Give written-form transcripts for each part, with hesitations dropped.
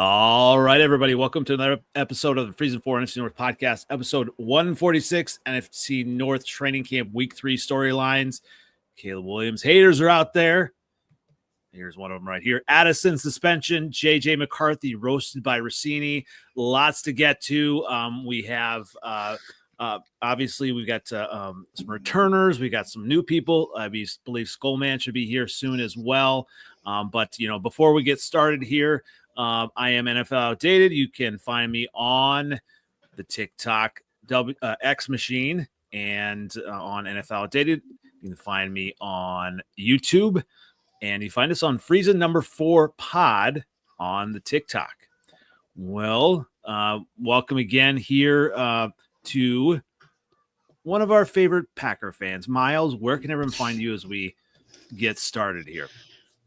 All right, everybody. Welcome to another episode of the Freezin NFC North Podcast, episode 146, NFC North Training Camp Week 3 storylines. Caleb Williams haters are out there. Here's one of them right here. Addison suspension, JJ McCarthy roasted by Rossini. Lots to get to. We have, obviously, we've got some returners. We got some new people. I believe Skullman should be here soon as well. But, before we get started here, I am NFL Outdated. You can find me on the TikTok X machine and on NFL Outdated. You can find me on YouTube, and you find us on Freezin number 4 pod on the TikTok. Well, welcome again here to one of our favorite Packer fans. Miles, where can everyone find you as we get started here?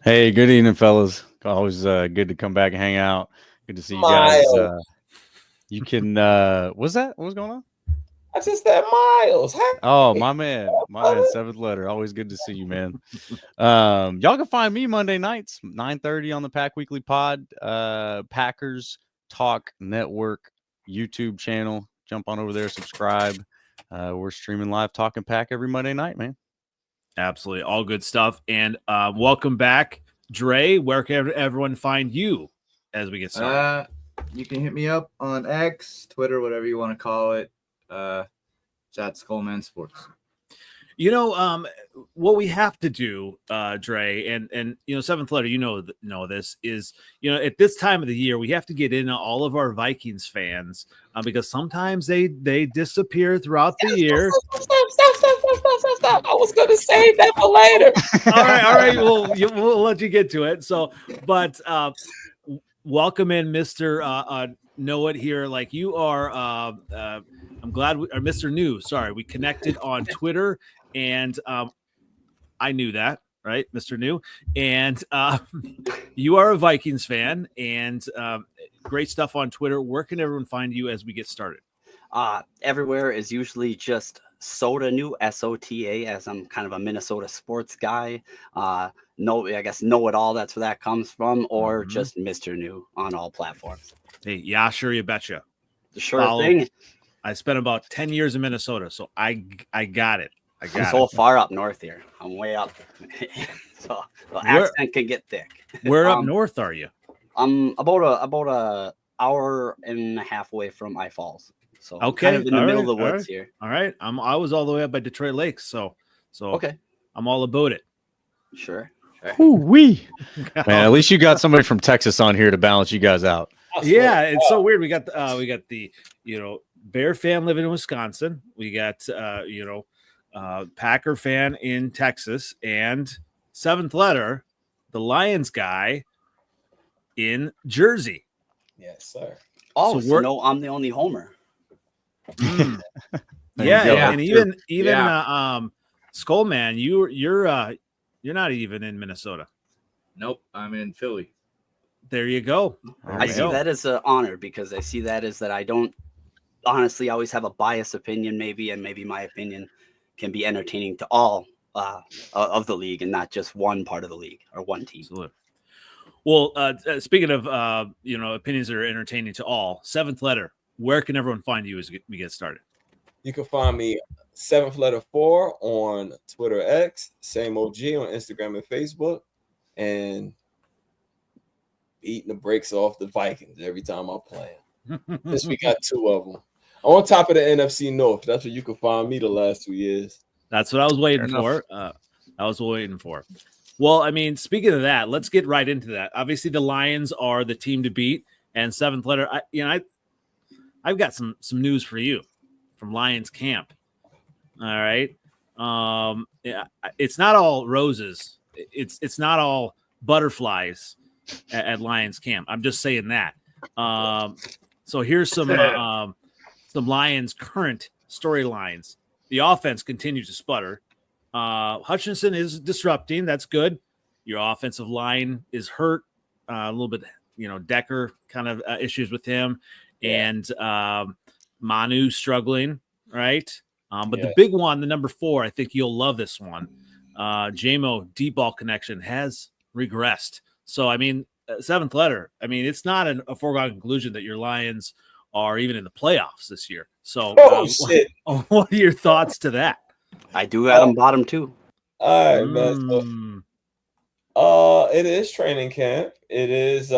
Hey, good evening, fellas. Always good to come back and hang out. Good to see you guys. You can what's that? What's going on? I just said Miles. Hey. Oh, my man, 7th letter. Always good to see you, man. Y'all can find me Monday nights, 9:30 on the Pack Weekly Pod, Packers Talk Network YouTube channel. Jump on over there, subscribe. We're streaming live talking Pack every Monday night, man. Absolutely. All good stuff. And welcome back, Dre. Where can everyone find you as we get started? You can hit me up on X, Twitter, whatever you want to call it. It's at Skullman Sports. What we have to do, Dre, and 7th letter, know this is, at this time of the year, we have to get into all of our Vikings fans because sometimes they disappear throughout the year. Stop. I was going to save that for later. All right. We'll let you get to it. So, but welcome in, Mr. Know It here. Like you are, I'm glad, Mr. New. Sorry, we connected on Twitter. And I knew that, right, Mr. New? And you are a Vikings fan, and great stuff on Twitter. Where can everyone find you as we get started? Everywhere is usually just Soda New, SOTA, as I'm kind of a Minnesota sports guy. I guess Know It All, that's where that comes from, or just Mr. New on all platforms. Hey, yeah, sure, you betcha. Sure thing. I spent about 10 years in Minnesota, so I got it. I'm so far up north here. I'm way up. So the accent can get thick. Where up north are you? I'm about a hour and a half away from I Falls. So okay, kind of in the middle of the woods here. All right. I was all the way up by Detroit Lakes, so okay. I'm all about it. Sure. Ooh-wee. Man, at least you got somebody from Texas on here to balance you guys out. Yeah, it's so weird. We got the Bear fan living in Wisconsin. We got Packer fan in Texas, and 7th letter, the Lions guy in Jersey. Yes, sir. Oh, so I'm the only homer. Yeah, and even Skullman, you're not even in Minnesota. Nope, I'm in Philly. There you go. I see that as an honor because I see that as that I don't honestly always have a biased opinion, and maybe my opinion can be entertaining to all of the league and not just one part of the league or one team. Absolutely. Well, speaking of opinions that are entertaining to all, 7th letter, where can everyone find you as we get started? You can find me 7th letter 4 on Twitter X, same OG on Instagram and Facebook, and eating the brakes off the Vikings every time I'm playing. Since we got 2 of them. On top of the NFC North. That's where you can find me the last 2 years. That's what I was waiting for. Well, I mean, speaking of that, let's get right into that. Obviously, the Lions are the team to beat, and 7th letter. I've got some news for you from Lions camp. All right, it's not all roses. It's not all butterflies at Lions camp. I'm just saying that. So here's some Lions current storylines. The offense continues to sputter. Hutchinson is disrupting. That's good. Your offensive line is hurt. A little bit, Decker kind of issues with him. And Manu struggling, right? But the big one, the number 4, I think you'll love this one. JMO deep ball connection has regressed. So, I mean, seventh letter. I mean, it's not a foregone conclusion that your Lions are even in the playoffs this year. So, shit. What are your thoughts to that? I do have them bottom too. All right, man. It is training camp. It is.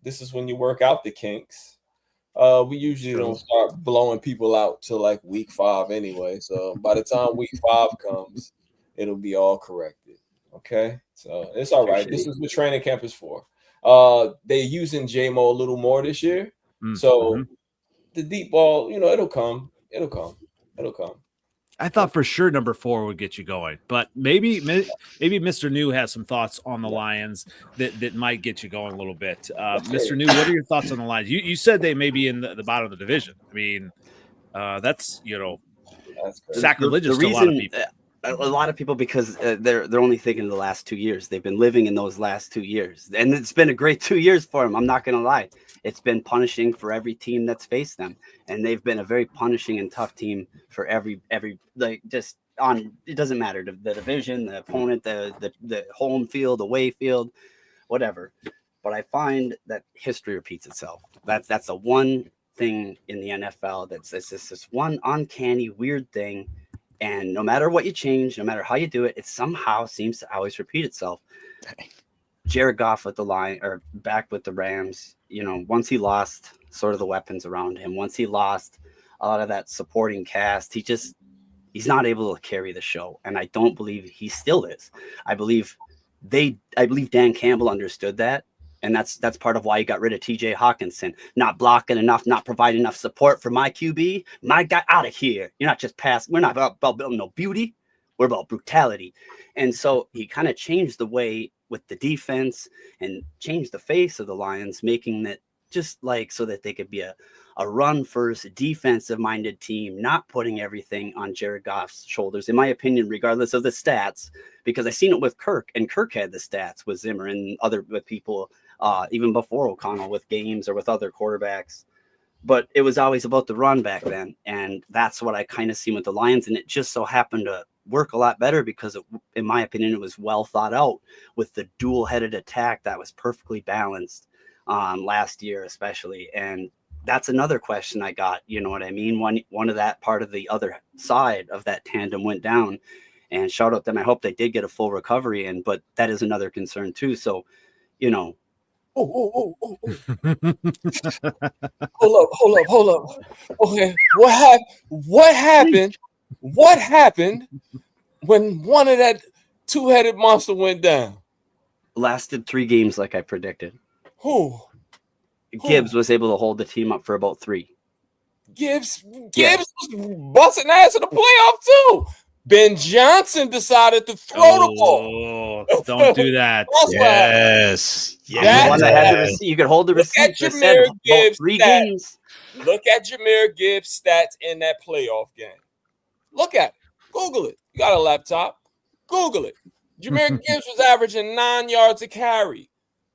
This is when you work out the kinks. We usually don't start blowing people out till like week 5 anyway. So by the time week 5 comes, it'll be all corrected. Okay, so it's all right. This is what training camp is for. They're using JMO a little more this year, so the deep ball, it'll come. I thought for sure number 4 would get you going, but maybe Mr. New has some thoughts on the Lions that might get you going a little bit. Mr. New, what are your thoughts on the Lions? You said they may be in the bottom of the division. I mean, that's sacrilegious to a lot of people. A lot of people, because they're only thinking of the last 2 years. They've been living in those last 2 years, and it's been a great 2 years for them. I'm not going to lie. It's been punishing for every team that's faced them, and they've been a very punishing and tough team for every like just on. It doesn't matter the division, the opponent, the home field, away field, whatever. But I find that history repeats itself. That's the one thing in the NFL that's this one uncanny weird thing. And no matter what you change, no matter how you do it, it somehow seems to always repeat itself. Jared Goff with the line or back with the Rams, once he lost sort of the weapons around him, once he lost a lot of that supporting cast, he's not able to carry the show. And I don't believe he still is. I believe Dan Campbell understood that. And that's part of why he got rid of TJ Hawkinson, not blocking enough, not providing enough support for my QB. My guy, out of here. You're not just passing. We're not about building no beauty. We're about brutality. And so he kind of changed the way with the defense and changed the face of the Lions, making that just like so that they could be a run first defensive minded team, not putting everything on Jared Goff's shoulders, in my opinion, regardless of the stats, because I seen it with Kirk, and Kirk had the stats with Zimmer and with people, even before O'Connell, with games or with other quarterbacks. But it was always about the run back then. And that's what I kind of seen with the Lions. And it just so happened to work a lot better because, in my opinion, it was well thought out with the dual-headed attack that was perfectly balanced last year, especially. And that's another question I got. You know what I mean? One of that part of the other side of that tandem went down. And shout out them. I hope they did get a full recovery in, but that is another concern too. So, Hold up. Okay, what happened when one of that two-headed monster went down? Lasted 3 games like I predicted. Who? Gibbs was able to hold the team up for about 3. Gibbs was busting ass in the playoff too. Ben Johnson decided to throw the ball. Don't do that. Yes. You could hold the receipt. Look at Jahmyr Gibbs' stats in that playoff game. Look at it. Google it. You got a laptop. Google it. Jahmyr Gibbs was averaging 9 yards a carry.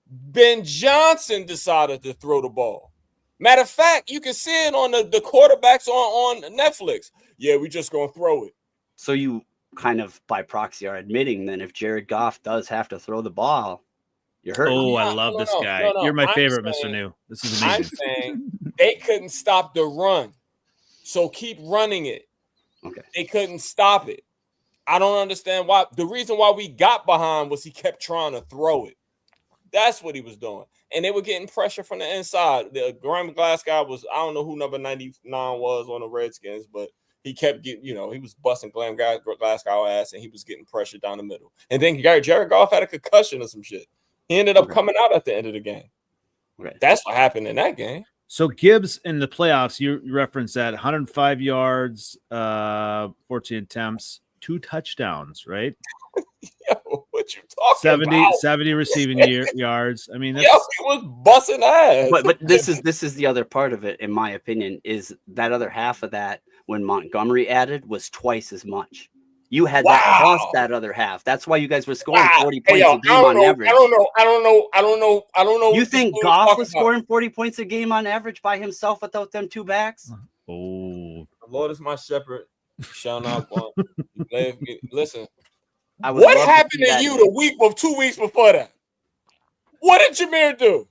Ben Johnson decided to throw the ball. Matter of fact, you can see it on the quarterbacks on Netflix. Yeah, we just going to throw it. So you kind of by proxy are admitting then if Jared Goff does have to throw the ball, you're hurt. Oh, I love this guy. You're my favorite, Mr. New. This is amazing. I'm saying they couldn't stop the run. So keep running it. Okay. They couldn't stop it. I don't understand why. The reason why we got behind was he kept trying to throw it. That's what he was doing. And they were getting pressure from the inside. The Graham Glasgow was, I don't know who number 99 was on the Redskins, but he kept getting, he was busting Graham Glasgow ass, and he was getting pressure down the middle. And then Jared Goff had a concussion or some shit. He ended up coming out at the end of the game. Right. That's what happened in that game. So Gibbs in the playoffs, you referenced that 105 yards, 14 attempts, 2 touchdowns, right? Yo, what you talking about? 70 receiving yards. I mean, that's... he was busting ass. But this is the other part of it, in my opinion, is that other half of that when Montgomery added was twice as much. You had that plus that other half. That's why you guys were scoring 40 points a game on average. I don't know. You think Goff was scoring 40 points a game on average by himself without them 2 backs? Oh, the Lord is my shepherd. Shall not want. Listen. What happened to you the week of 2 weeks before that? What did Jameer do?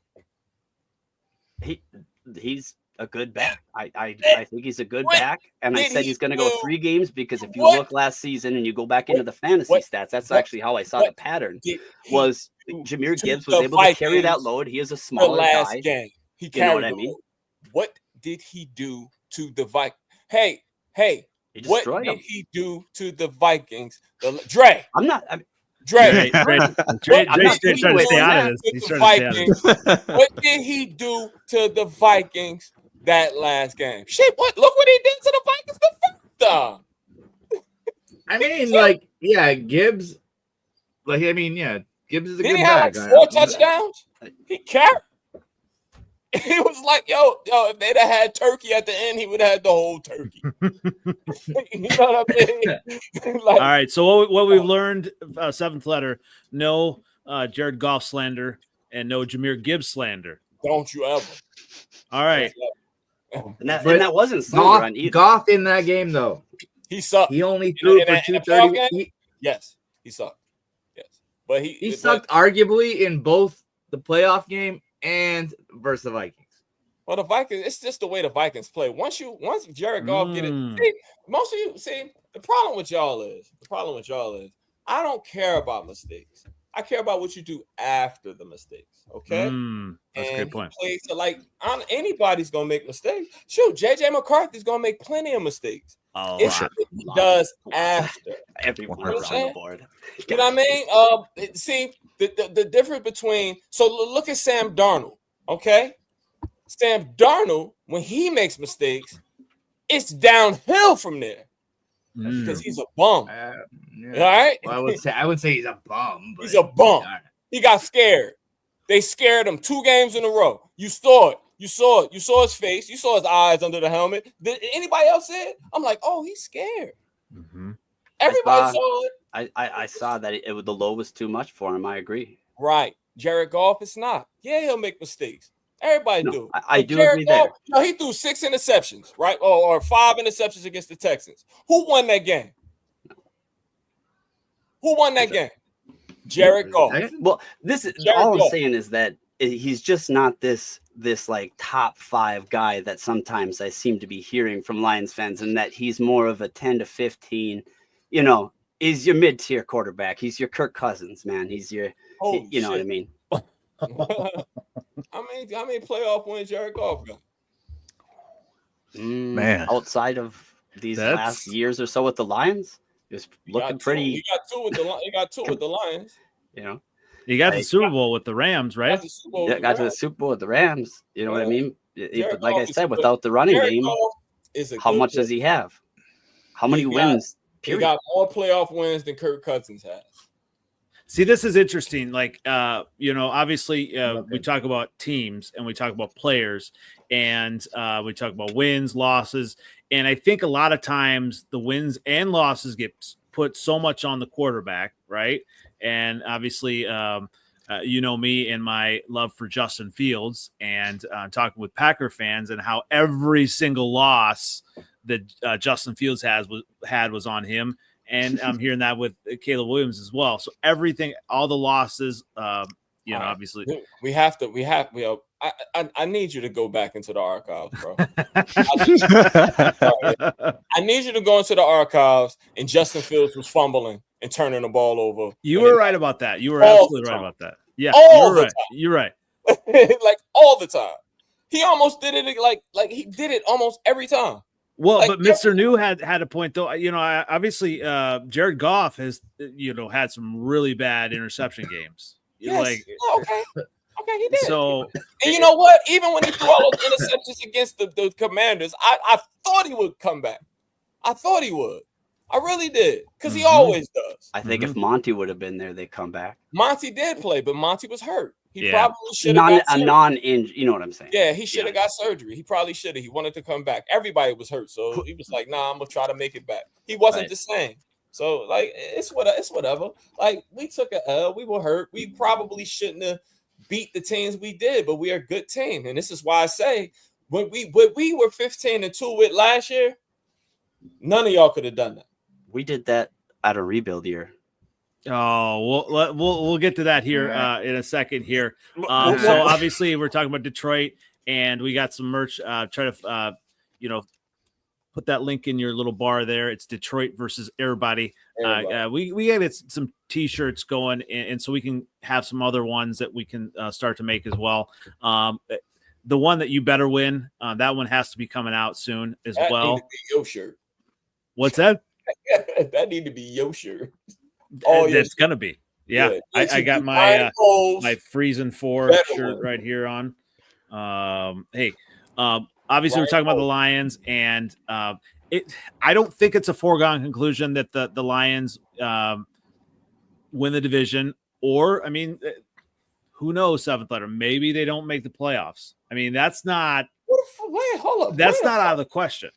He's a good back. I think he's a good back. And I said he's going to go 3 games because if you look last season and you go back into the fantasy stats, that's actually how I saw the pattern. Was Jameer Gibbs was able to carry that load. He is a smaller guy. Game. He you know what carried I the mean? load. What did he do to the Vikings? Hey, what did he do to the Vikings? Dre. Dre trying to stay out of this. He's trying to stay out of this. What did he do to the Vikings that last game? Shit, what? Look what he did to the Vikings the first time. I mean, like, yeah, Gibbs. Like, I mean, yeah, Gibbs is a good back. He had 4 touchdowns. He carried. He was like, yo, if they'd have had turkey at the end, he would have had the whole turkey. You know what I mean? All right. So what we've learned, 7th letter, no Jared Goff slander and no Jameer Gibbs slander. Don't you ever. All right. And that wasn't slander on either. Goff in that game, though. He sucked. He only threw for 230. Yes, he sucked. Yes. But he sucked arguably in both the playoff game and versus the Vikings. Well, the Vikings, it's just the way the Vikings play. Once Jared Goff get it, most of you see the problem with y'all is I don't care about mistakes. I care about what you do after the mistakes. Okay, that's a good point. So anybody's gonna make mistakes. Shoot, JJ McCarthy's gonna make plenty of mistakes. Oh, it's what he does after. Everyone on the board. You know what I mean? See the difference between. So look at Sam Darnold. Okay, Sam Darnold, when he makes mistakes, it's downhill from there because he's a bum. All right. Well, I would say he's a bum. He's a bum. He got scared. They scared him 2 games in a row. You saw it. You saw his face. You saw his eyes under the helmet. Did anybody else see it? I'm like, oh, he's scared. Mm-hmm. Everybody saw it. I saw that the low was too much for him. I agree. Right. Jared Goff, it's not. Yeah, he'll make mistakes. Everybody do. I do agree there. No, he threw 6 interceptions, right? Or 5 interceptions against the Texans. Who won that game? Who won that game? Jared Goff. Well, all I'm saying is that he's just not this like top 5 guy that sometimes I seem to be hearing from Lions fans, and that he's more of a 10 to 15, is your mid-tier quarterback. He's your Kirk Cousins, man. He's your, know what I mean? How many playoff wins Jared Goff got? Man, outside of these last years or so with the Lions, it's looking pretty. He got 2 with the Lions. He got the Super Bowl with the Rams, right? Got to the Super Bowl with the Rams. You know what I mean? Like I said, without the running game, how much does he have? How many wins? He got more playoff wins than Kirk Cousins has. See, this is interesting. Like, obviously, we talk about teams and we talk about players and we talk about wins, losses. And I think a lot of times the wins and losses get put so much on the quarterback, right? And obviously, me and my love for Justin Fields and talking with Packer fans and how every single loss that Justin Fields was on him. And I'm hearing that with Caleb Williams as well. So everything, all the losses, obviously. I need you to go back into the archives, bro. I need you to go into the archives, and Justin Fields was fumbling and turning the ball over. You were right about that. You were absolutely right about that. Yeah, you're right. Like all the time. He almost did it like he did it almost every time. Well, but Mr. New had a point though. Obviously, Jared Goff has had some really bad interception games. Yes. Okay, he did. So, and you know what? Even when he threw all those interceptions against the Commanders, I thought he would come back. I thought he would. I really did, because he always does. I think if Monty would have been there, they'd come back. Monty did play, but Monty was hurt. He probably should have got a non-injury. You know what I'm saying? Yeah, he should have got surgery. He probably should have. He wanted to come back. Everybody was hurt, so he was like, "Nah, I'm gonna try to make it back." He wasn't the same. So like, it's whatever. Like, we took a L. We were hurt. We probably shouldn't have beat the teams we did, but we are a good team, and this is why I say when we were 15-2 with last year, none of y'all could have done that. We did that at a rebuild year. Oh, we'll get to that here in a second here. So obviously we're talking about Detroit, and we got some merch. Try to put that link in your little bar there. It's Detroit versus everybody. We have some T-shirts going, and so we can have some other ones that we can start to make as well. The one that you better win, that one has to be coming out soon as well. Need to be your shirt. What's that? That need to be your shirt. That's gonna be. Yeah. I got my my Freezin 4 shirt right here on. Obviously we're talking about the Lions, and I don't think it's a foregone conclusion that the Lions win the division, or I mean, who knows? Seventh letter, maybe they don't make the playoffs. I mean, that's not. Hold up. That's not out of the question.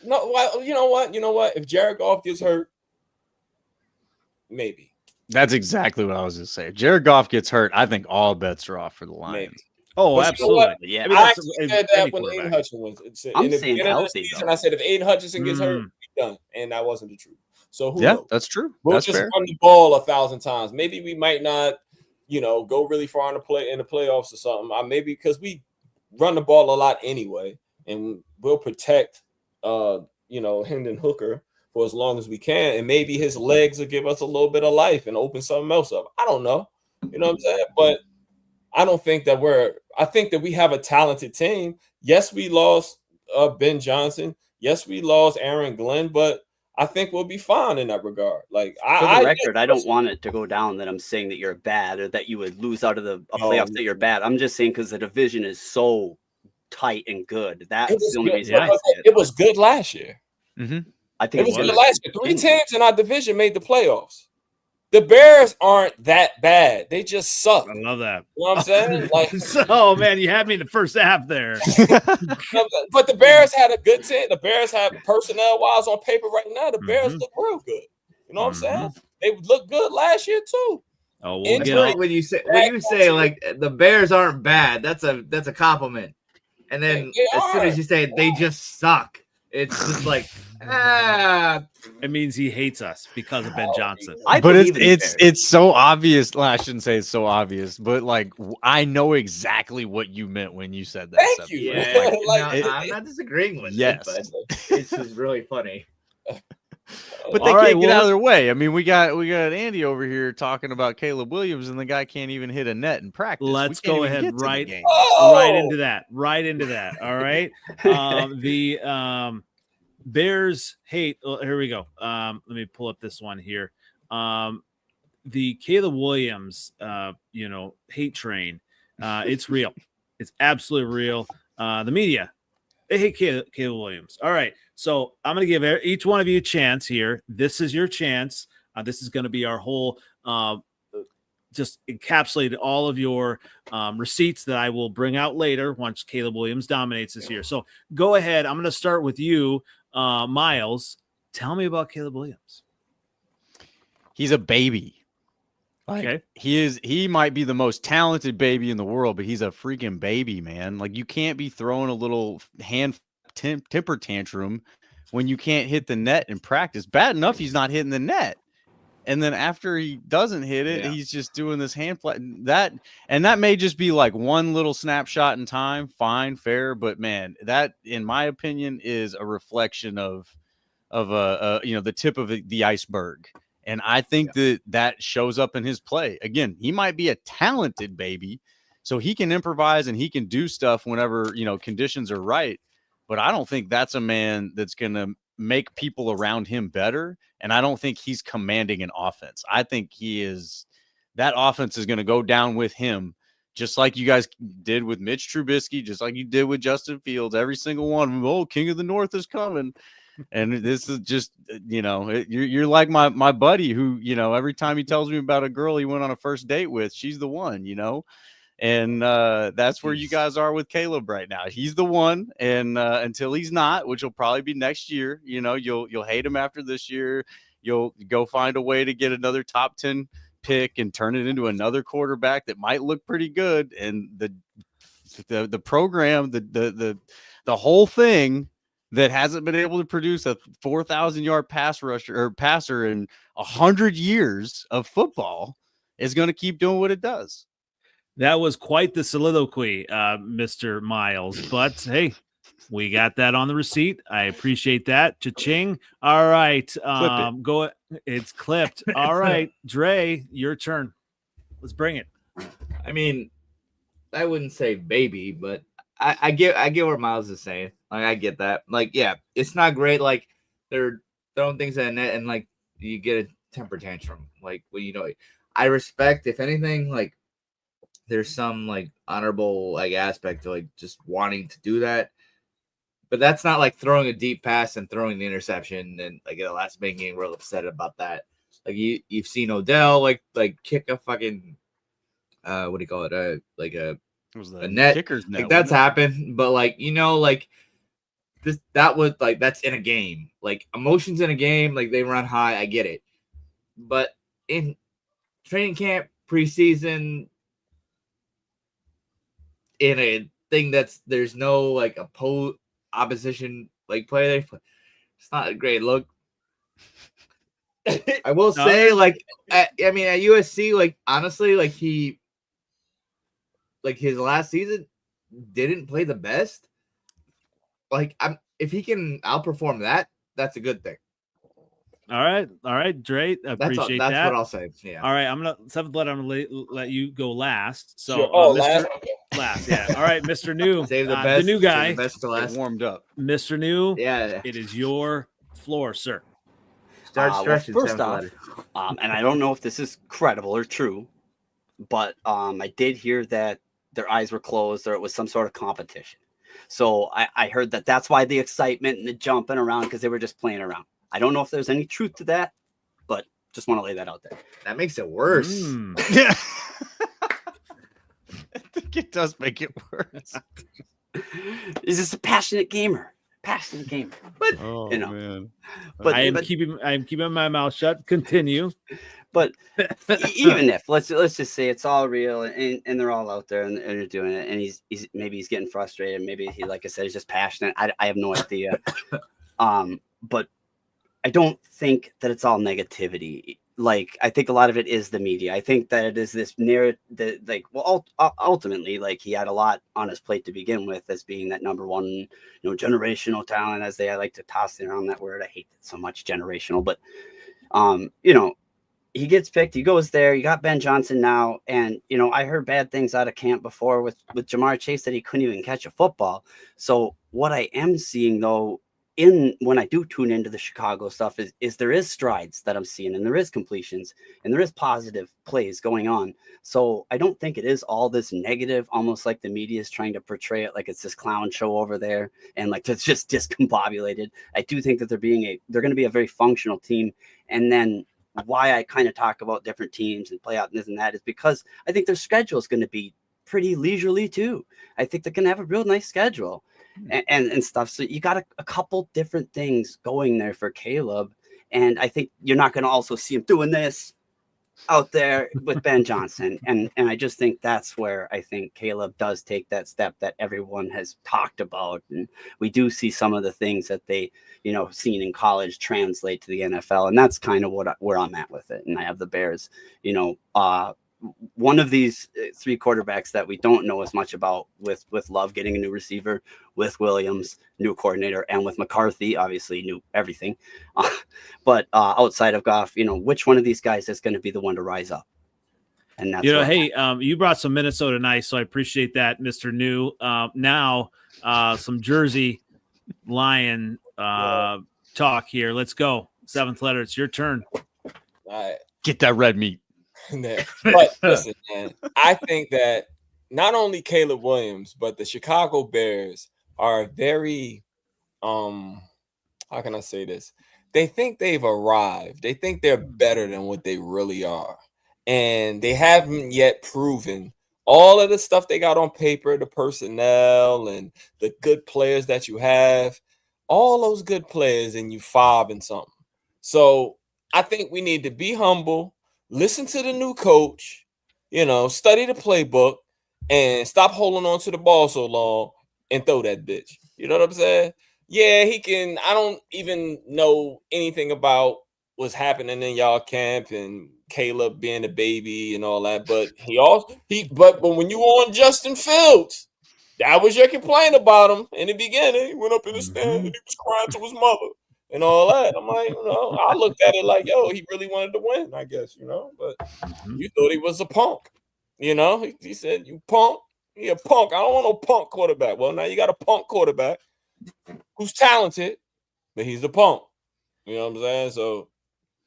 No, well, you know what? If Jared Goff gets hurt, maybe. That's exactly what I was going to say. If Jared Goff gets hurt, I think all bets are off for the Lions. Maybe. Oh, but absolutely. Yeah, I actually said that when Aiden Hutchinson wins. I'm saying healthy, season, I said if Aiden Hutchinson gets hurt, he's done, and that wasn't the truth. So who knows? That's true. We'll that's just fair. run the ball 1,000 times. Maybe we might not, go really far in the playoffs or something. Maybe because we run the ball a lot anyway, and we'll protect, Hendon Hooker for as long as we can, and maybe his legs will give us a little bit of life and open something else up. I don't know. You know what I'm saying? But I don't think that I think that we have a talented team. Yes, we lost Ben Johnson. Yes, we lost Aaron Glenn, but I think we'll be fine in that regard. Like, for the record, I don't want it to go down that I'm saying that you're bad or that you would lose out of the playoffs that you're bad. I'm just saying because the division is so tight and good. That's the only reason I say it. It was good last year. Mm-hmm. I think it was good last year. 3 teams in our division made the playoffs. The Bears aren't that bad. They just suck. I love that. You know what I'm saying? Like, so, man, you had me in the first half there. But the Bears had a good team. The Bears have personnel-wise on paper right now. The Bears look real good. You know what I'm saying? They looked good last year too. Oh, when you say like the Bears aren't bad, that's a compliment. And then as soon as you say they just suck, it's just like it means he hates us because of Ben Johnson. But it's so obvious. Well, I shouldn't say it's so obvious, but like I know exactly what you meant when you said that. Thank you. Yeah, I'm not disagreeing with it, but it's just really funny. But they can't get out of their way. I mean, we got Andy over here talking about Caleb Williams, and the guy can't even hit a net in practice. Let's go ahead right into that. All right. The Bears hate. Here we go. Let me pull up this one here. The Caleb Williams, hate train. It's real. It's absolutely real. The media, they hate Caleb Williams. All right. So I'm going to give each one of you a chance here. This is your chance. This is going to be our whole, just encapsulate all of your receipts that I will bring out later once Caleb Williams dominates this year. So go ahead. I'm going to start with you, Miles. Tell me about Caleb Williams. He's a baby. Okay. He might be the most talented baby in the world, but he's a freaking baby, man. Like you can't be throwing a little temper tantrum when you can't hit the net in practice. Bad enough he's not hitting the net. And then after he doesn't hit it, he's just doing this hand flat. That may just be like one little snapshot in time. Fine, fair, but man, that in my opinion is a reflection of the tip of the iceberg. And I think that shows up in his play. Again, he might be a talented baby, so he can improvise and he can do stuff whenever, conditions are right. But I don't think that's a man that's going to make people around him better. And I don't think he's commanding an offense. I think that offense is going to go down with him, just like you guys did with Mitch Trubisky, just like you did with Justin Fields. Every single one, King of the North is coming. And this is just, you're like my buddy who, every time he tells me about a girl he went on a first date with, she's the one, and that's where you guys are with Caleb right now. He's the one. And until he's not, which will probably be next year, you'll hate him after this year. You'll go find a way to get another top 10 pick and turn it into another quarterback that might look pretty good. And the program, the whole thing that hasn't been able to produce a 4,000-yard pass rusher or passer in 100 years of football is going to keep doing what it does. That was quite the soliloquy, Mr. Miles. But hey, we got that on the receipt. I appreciate that. Cha-ching. All right. Go. It's clipped. All right, Dre, your turn. Let's bring it. I mean, I wouldn't say baby, but I get what Miles is saying. Like, I get that. Like, yeah, it's not great. Like, they're throwing things at the net and like you get a temper tantrum. Like, well, you know, I respect, if anything, like there's some like honorable like aspect to like just wanting to do that. But that's not like throwing a deep pass and throwing the interception and like in the last big game, we're upset about that. Like you've seen Odell like kick a fucking what do you call it? A net. Kicker's net. Like that's happened, but like like that was like that's in a game. Like emotions in a game, like they run high. I get it, but in training camp, preseason, in a thing there's no like opposition like play. It's not a great look. I will say, like, at USC, like honestly, like he, like his last season didn't play the best. Like, if he can outperform that, that's a good thing. All right, Dre. Appreciate that. That's what I'll say. Yeah. All right, I'm gonna let you go last. So, sure. last, yeah. All right, Mr. New, Save the best. the new guy, Save the best to last. Warmed up. Mr. New. Yeah. It is your floor, sir. Start stretching. First off, and I don't know if this is credible or true, but I did hear that their eyes were closed or it was some sort of competition. So I heard that that's why the excitement and the jumping around, because they were just playing around. I don't know if there's any truth to that, but just want to lay that out there. That makes it worse. Yeah. I think it does make it worse. He's just a passionate gamer. But man. But I am keeping my mouth shut. Continue. But even if let's just say it's all real and they're all out there and they're doing it, and he's getting frustrated, maybe he, like I said, he's just passionate. I have no idea. But I don't think that it's all negativity. Like, I think a lot of it is the media. I think that it is this narrative that, like, well, ultimately, like, he had a lot on his plate to begin with as being that number one, generational talent, as I like to toss around that word. I hate it so much, generational, but, he gets picked. He goes there. You got Ben Johnson now. And, I heard bad things out of camp before with Jamar Chase that he couldn't even catch a football. So what I am seeing, though, when I do tune into the Chicago stuff is there is strides that I'm seeing, and there is completions, and there is positive plays going on. So I don't think it is all this negative, almost like the media is trying to portray it like it's this clown show over there and like it's just discombobulated. I do think that they're going to be a very functional team. And then why I kind of talk about different teams and play out and this and that is because I think their schedule is going to be pretty leisurely too. I think they're going to have a real nice schedule. And stuff. So you got a couple different things going there for Caleb. And I think you're not going to also see him doing this out there with Ben Johnson. And I just think that's where I think Caleb does take that step that everyone has talked about. And we do see some of the things that they, seen in college translate to the NFL. And that's kind of where I'm at with it. And I have the Bears, one of these three quarterbacks that we don't know as much about with Love getting a new receiver, with Williams, new coordinator, and with McCarthy, obviously knew everything. But outside of Goff, which one of these guys is going to be the one to rise up? And that's you brought some Minnesota nice, so I appreciate that, Mr. New. Now, some Jersey Lion talk here. Let's go. Seventh letter. It's your turn. All right. Get that red meat. But listen, man, I think that not only Caleb Williams, but the Chicago Bears are very, how can I say this? They think they've arrived. They think they're better than what they really are. And they haven't yet proven all of the stuff they got on paper, the personnel and the good players that you have, all those good players, and you 5 and something. So I think we need to be humble. Listen to the new coach, study the playbook, and stop holding on to the ball so long and throw that bitch. You know what I'm saying? yeah, he can. I don't even know anything about what's happening in y'all camp and Caleb being a baby and all that. But but when you were on Justin Fields, that was your complaint about him in the beginning. He went up in the stand and he was crying to his mother and all that. I'm like, I looked at it like, yo, he really wanted to win, I guess, but you thought he was a punk. He said, you punk. He a punk. I don't want no punk quarterback. Well, now you got a punk quarterback who's talented, but he's a punk. You know what I'm saying? So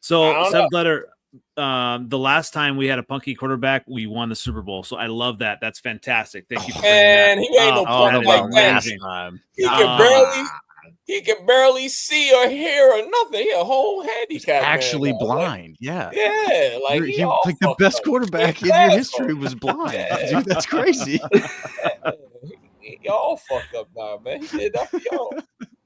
seventh letter. The last time we had a punky quarterback, we won the Super Bowl. So I love that. That's fantastic. Thank you for bringing that. He ain't no punk like that. He can barely see or hear or nothing. He a whole handicap. Actually blind. Yeah. Yeah. Like the best quarterback in your history was blind. Dude, that's crazy. Y'all fucked up now, man. He did that for y'all.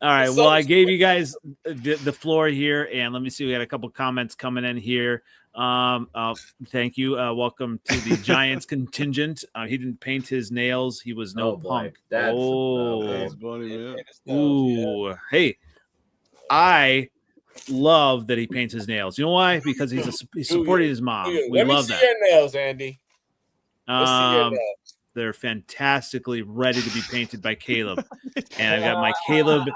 All right. Well, I gave you guys the floor here, and let me see. We got a couple comments coming in here. Thank you. Welcome to the Giants contingent. He didn't paint his nails. He was no punk. That's funny, man. Ooh. Hey, I love that he paints his nails. You know why? Because he's supporting his mom. We love that. Let me see your nails, Andy. Let's see your nails. They're fantastically ready to be painted by Caleb. And I've got my Caleb.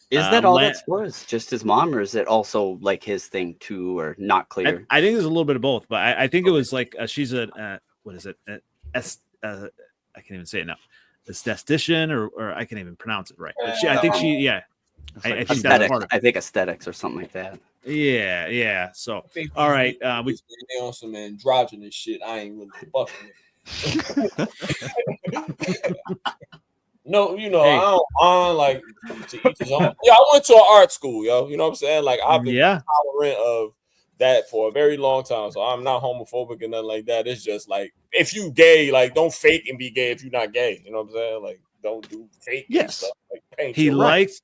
Is that all that's for? Is just his mom, or is it also like his thing too, or not clear? I think there's a little bit of both, but I think it was like she's what is it? I can't even say it now. Esthetician, or I can't even pronounce it right. But I think I think that's part of it. I think aesthetics or something like that. Yeah. So all right, we on some androgynous shit. I ain't really fucking No, I don't like to each his own. Yeah, I went to an art school, yo. You know what I'm saying? Like I've been tolerant of that for a very long time. So I'm not homophobic and nothing like that. It's just like if you gay, like don't fake and be gay if you're not gay. You know what I'm saying? Like don't do fake stuff. Like he likes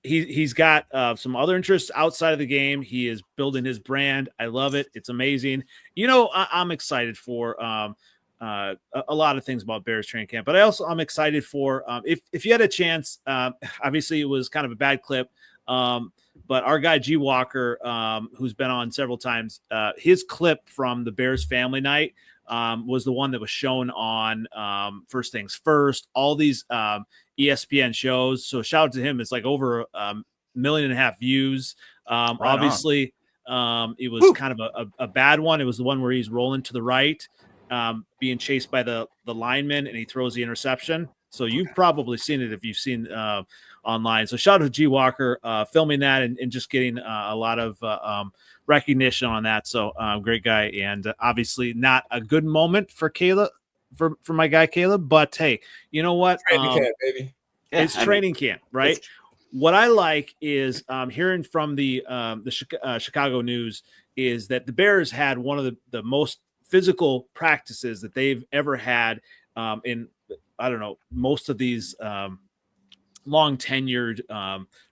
he's got some other interests outside of the game. He is building his brand. I love it. It's amazing. I'm excited for a lot of things about Bears training camp, but I'm excited for if you had a chance. Obviously, it was kind of a bad clip, but our guy G Walker, who's been on several times, his clip from the Bears family night was the one that was shown on First Things First. All these ESPN shows. So shout out to him. It's like over 1.5 million views. Obviously, it was kind of a bad one. It was the one where he's rolling to the right, being chased by the lineman, and he throws the interception. So you've probably seen it if you've seen online. So shout out to G Walker filming that and just getting a lot of recognition on that. So great guy, and obviously not a good moment for Caleb, for my guy Caleb. But hey, you know what? Training camp, baby. It's training camp, right? What I like is hearing from the Chicago News is that the Bears had one of the most physical practices that they've ever had in, I don't know, most of these long tenured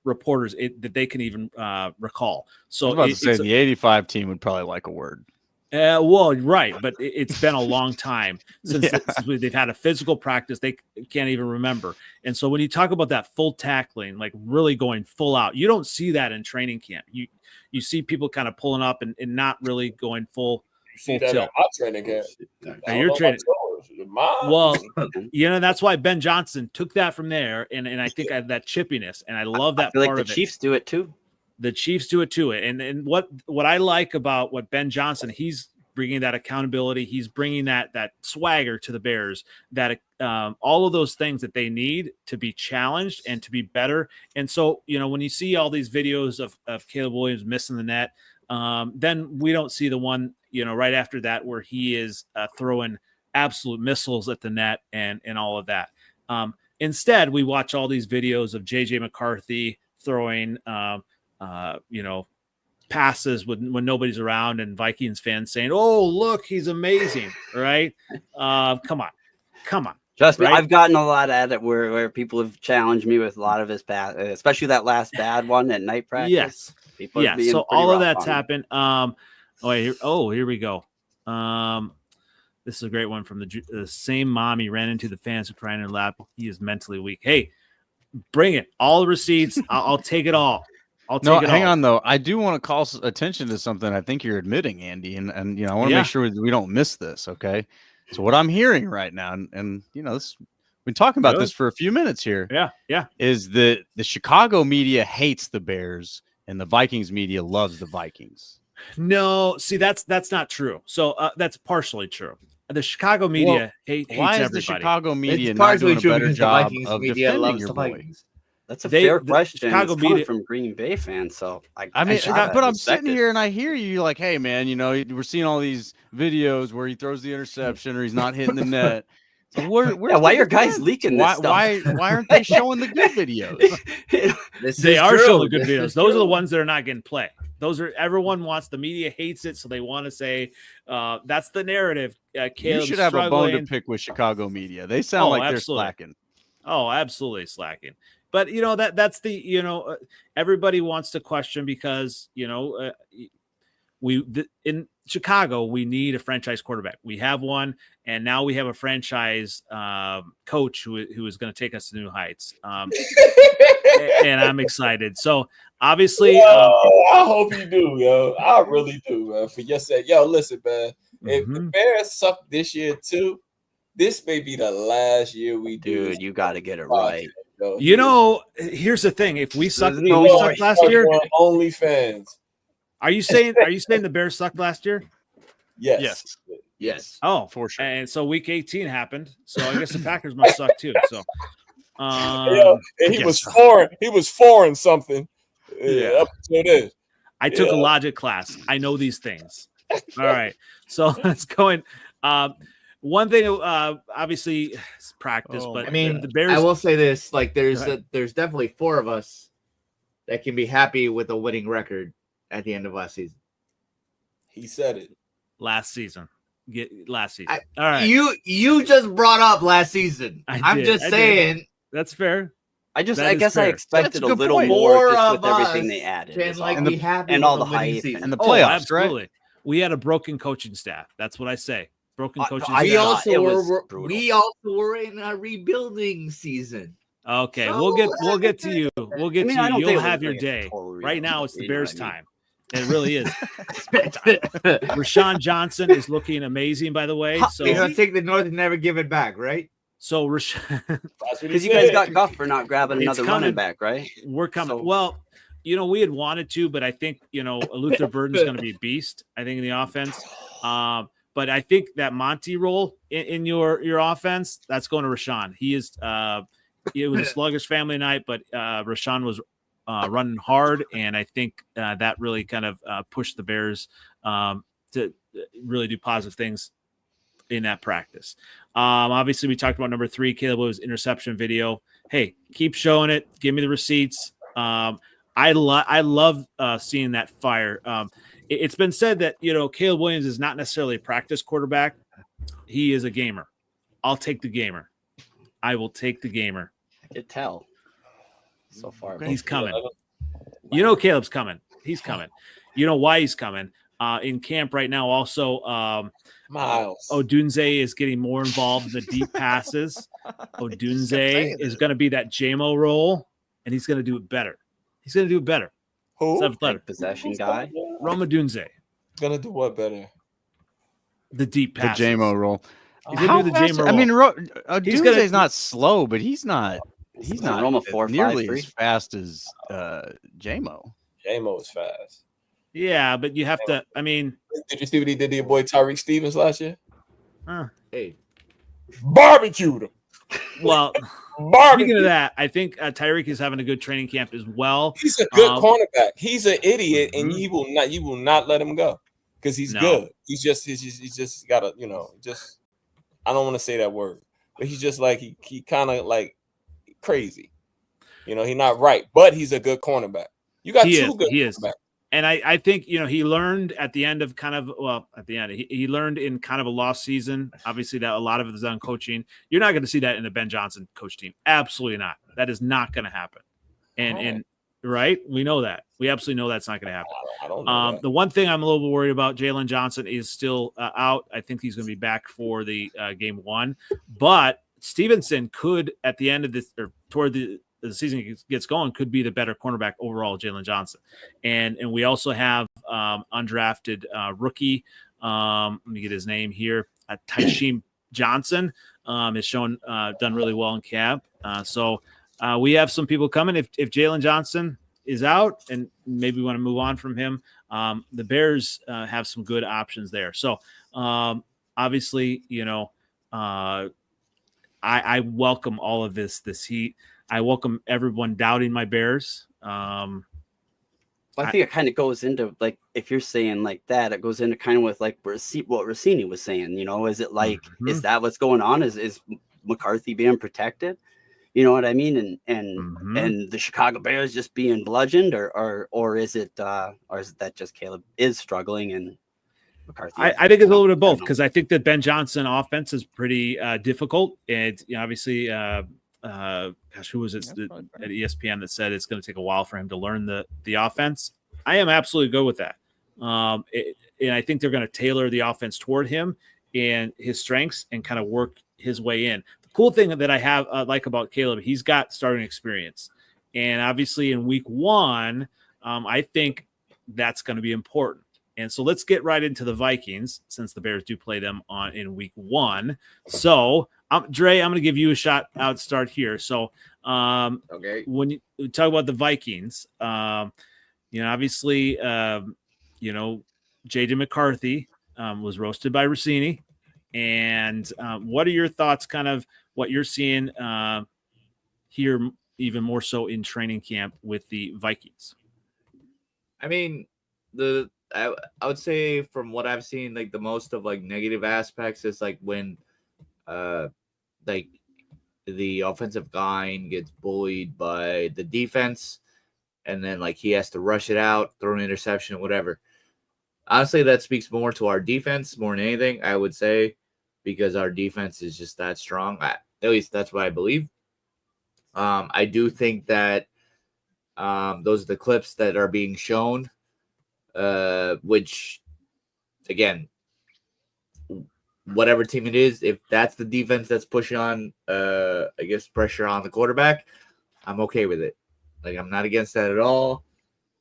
reporters that they can even recall. So I was about to say the 85 team would probably like a word. Well, right, but it's been a long time since they've had a physical practice. They can't even remember. And so when you talk about that full tackling, like really going full out, you don't see that in training camp. You see people kind of pulling up and not really going full tilt. Training camp. You're training. Well, that's why Ben Johnson took that from there, and I think I have that chippiness, and I love that part of it. The Chiefs do it too. The Chiefs do it too. And what I like about what Ben Johnson, he's bringing that accountability. He's bringing that swagger to the Bears, that all of those things that they need to be challenged and to be better. And so, when you see all these videos of Caleb Williams missing the net, then we don't see the one, right after that where he is throwing absolute missiles at the net and all of that. Instead, we watch all these videos of JJ McCarthy throwing passes when nobody's around, and Vikings fans saying, "Oh, look, he's amazing!" Right? Come on. Trust me, I've gotten a lot at it where people have challenged me with a lot of his bad, especially that last bad one at night practice. Yes, people so all of that's happened. Here we go. This is a great one from the same mom. He ran into the fans who cried in her lap. He is mentally weak. Hey, Bring it. All the receipts. I'll take it all. I'll take it hang all. on though. I do want to call attention to something I think you're admitting, Andy, and I want to make sure we don't miss this. Okay. So what I'm hearing right now, and we've been talking about this for a few minutes here. Yeah. Is that the Chicago media hates the Bears and the Vikings media loves the Vikings? No, see, that's not true. So that's partially true. The Chicago media hates why is everybody. the Chicago media It's not partially doing a true better because the job Vikings of media defending loves your the boy? Vikings. That's a fair question. Chicago It's coming media from Green Bay fans, so but I I'm sitting here and I hear you like, hey man, we're seeing all these videos where he throws the interception or he's not hitting the net. So why are guys leaking this stuff? Why aren't they showing the good videos? They are showing the good videos. Those are the ones that are not getting play. Everyone wants, the media hates it, so they want to say that's the narrative. You should have a bone to pick with Chicago media. They sound like they're slacking. Oh, absolutely slacking. But that's the everybody wants to question because in Chicago we need a franchise quarterback. We have one, and now we have a franchise coach who is going to take us to new heights. And I'm excited. So obviously, I hope you do, yo. I really do, man. For your sake, yo. Listen, man. If the Bears suck this year too, this may be the last year we do. Dude, you got to get it right. Here's the thing: if we sucked last year, only fans. Are you saying the Bears sucked last year? Yes. Oh, for sure. And so week 18 happened. So I guess the Packers must suck too. So he was foreign. He was foreign something. Yeah. Up to this. I took a logic class. I know these things. All right. So let's go in. One thing, obviously, is practice, but I mean, the Bears. I will say this: like, there's definitely 4 of us that can be happy with a winning record at the end of last season. He said it. Last season. All right. You just brought up last season. I'm just saying. That's fair. I guess I expected a little more just with everything they added. And all the hype and the playoffs, absolutely. Right? We had a broken coaching staff. That's what I say. Broken coaching we staff. also were in a rebuilding season. Okay, so, we'll get to you. We'll get to you. You'll have your day. Right now, it's the Bears' time. It really is. Rashawn Johnson is looking amazing, by the way. So you're gonna take the North and never give it back, right? So because you guys got guff for not grabbing another running back, right? We're coming. So, well, we had wanted to, but I think Luther Burden's going to be a beast. I think in the offense. But I think that Monty role in your offense, that's going to Rashawn. He is. It was a sluggish family night, but Rashawn was running hard, and I think that really kind of pushed the Bears to really do positive things in that practice. Obviously, we talked about number 3, Caleb Williams' interception video. Hey, keep showing it. Give me the receipts. I love seeing that fire. It's been said that Caleb Williams is not necessarily a practice quarterback. He is a gamer. I'll take the gamer. I will take the gamer. I could tell so far. He's coming. Caleb's coming. He's coming. You know why he's coming. In camp right now, also, Miles Odunze is getting more involved in the deep passes. Odunze is going to be that JMO role, and he's going to do it better. Who? 7th letter. Possession guy. Rome Odunze. Gonna do what better? The deep passes. The JMO role. He's going to do the JMO role. I mean, Odunze's not slow, but he's not Roma 4, nearly 5, as fast as JMO. JMO is fast. Yeah, but you have to. I mean, did you see what he did to your boy Tyreek Stevens last year? Hey, barbecued him. Well, speaking of that, I think Tyreek is having a good training camp as well. He's a good cornerback. He's an idiot, and you will not let him go because he's good. He's just got to, just I don't want to say that word, but he's just like he kind of like crazy. He's not right, but he's a good cornerback. You got two good cornerbacks. And I think, he learned at the end of he learned in kind of a lost season. Obviously, that a lot of it is on coaching. You're not going to see that in a Ben Johnson coach team. Absolutely not. That is not going to happen. And right, we know that. We absolutely know that's not going to happen. I don't know that. The one thing I'm a little bit worried about, Jalen Johnson is still out. I think he's going to be back for the game 1. But Stevenson could, at the end of this or toward the as the season gets going, could be the better cornerback overall, Jalen Johnson. And we also have undrafted rookie. Let me get his name here. Tysheem Johnson has shown done really well in camp. So we have some people coming. If Jalen Johnson is out and maybe we want to move on from him, the Bears have some good options there. So obviously, I welcome all of this heat. I welcome everyone doubting my Bears. I think it kind of goes into, like, if you're saying like that, it goes into kind of with like what Rossini was saying. Is it like, is that what's going on? Is McCarthy being protected? You know what I mean? And the Chicago Bears just being bludgeoned, or is it that just Caleb is struggling and McCarthy? I think it's a little bit of both, because I think that Ben Johnson offense is pretty difficult. And obviously, who was it at ESPN that said it's going to take a while for him to learn the offense? I am absolutely good with that. And I think they're going to tailor the offense toward him and his strengths and kind of work his way in. The cool thing that I have like about Caleb, he's got starting experience. And obviously in week 1, I think that's going to be important. And so let's get right into the Vikings, since the Bears do play them in week 1. So, Dre, I'm going to give you a shot out start here. So, okay, when you talk about the Vikings, obviously, J.J. McCarthy was roasted by Rossini. And what are your thoughts, kind of what you're seeing here, even more so in training camp with the Vikings? I mean, I would say from what I've seen, like the most of like negative aspects is like when like the offensive line gets bullied by the defense, and then like he has to rush it out, throw an interception, whatever. Honestly, that speaks more to our defense more than anything, I would say, because our defense is just that strong. At least that's what I believe. I do think that those are the clips that are being shown, which, again, whatever team it is, if that's the defense that's pushing on, I guess, pressure on the quarterback, I'm okay with it. Like, I'm not against that at all.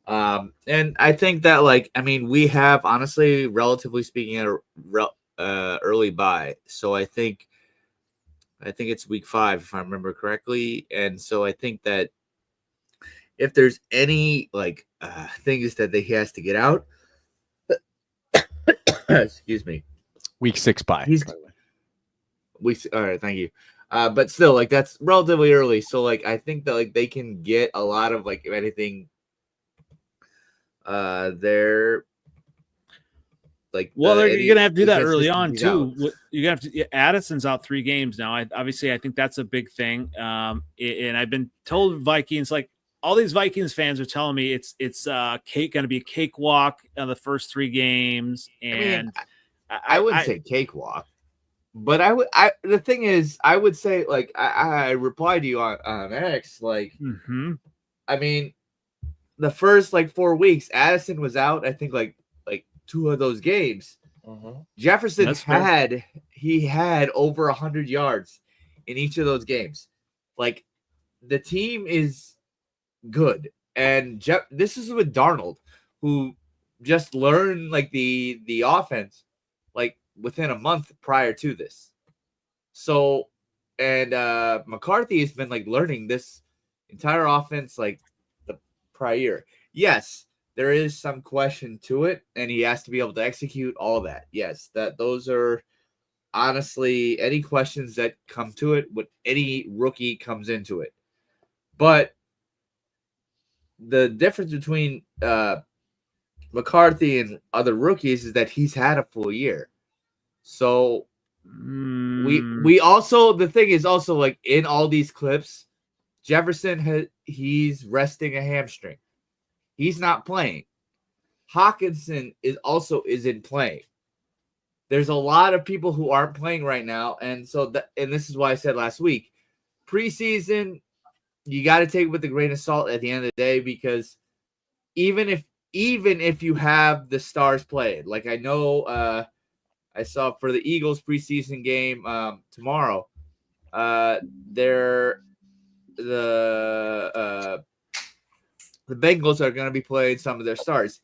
And I think that, like, I mean, we have, honestly, relatively speaking, a early bye. So I think it's week 5, if I remember correctly. And so I think that if there's any, like, things that he has to get out, excuse me. Week 6 bye. All right, thank you. But still, like, that's relatively early. So, like, I think that, like, they can get a lot of, like, if anything, they're like, well, you're gonna have to do that early on too. Out. You're gonna have to. Addison's out 3 games now. I think that's a big thing. And I've been told Vikings, like, all these Vikings fans are telling me it's going to be a cakewalk on the first 3 games. And I wouldn't say cakewalk, but the thing is, I would say, like, I replied to you on X, like, I mean, the first, like, 4 weeks, Addison was out, I think, like 2 of those games. Jefferson had over 100 yards in each of those games. Like, the team is good. And this is with Darnold, who just learned, like, the offense, like, within a month prior to this. So, and McCarthy has been, like, learning this entire offense, like, the prior year. Yes, there is some question to it, and he has to be able to execute all that. Yes, those are honestly any questions that come to it when any rookie comes into it. But the difference between McCarthy and other rookies is that he's had a full year. So we also, the thing is also, like, in all these clips, Jefferson he's resting a hamstring. He's not playing. Hawkinson is in play. There's a lot of people who aren't playing right now, and so and this is why I said last week, preseason, you got to take it with a grain of salt at the end of the day, because even if you have the stars played, like, I know I saw for the Eagles preseason game tomorrow, the Bengals are going to be playing some of their stars,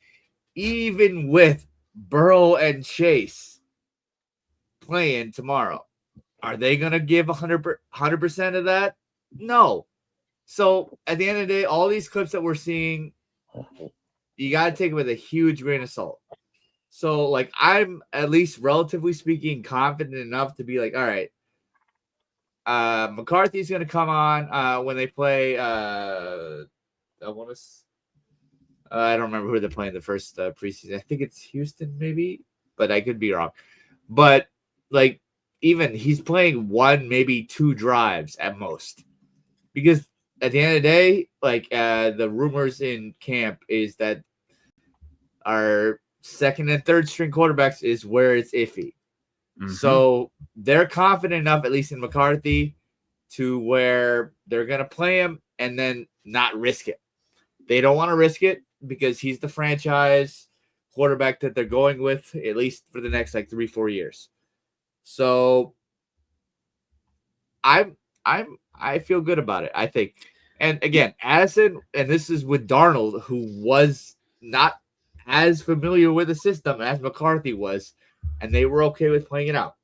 even with Burrow and Chase playing tomorrow. Are they going to give 100% of that? No. So at the end of the day, all these clips that we're seeing, you got to take it with a huge grain of salt. So, like, I'm at least relatively speaking confident enough to be like, all right, McCarthy's going to come on when they play. I don't remember who they're playing the first preseason. I think it's Houston, maybe, but I could be wrong. But, like, even he's playing one, maybe two drives at most. Because at the end of the day, like, the rumors in camp is that our second and third string quarterbacks is where it's iffy. Mm-hmm. So they're confident enough, at least in McCarthy, to where they're going to play him and then not risk it. They don't want to risk it because he's the franchise quarterback that they're going with, at least for the next like 3-4 years. So I feel good about it, I think. And again, Addison, and this is with Darnold, who was not as familiar with the system as McCarthy was, and they were okay with playing it out.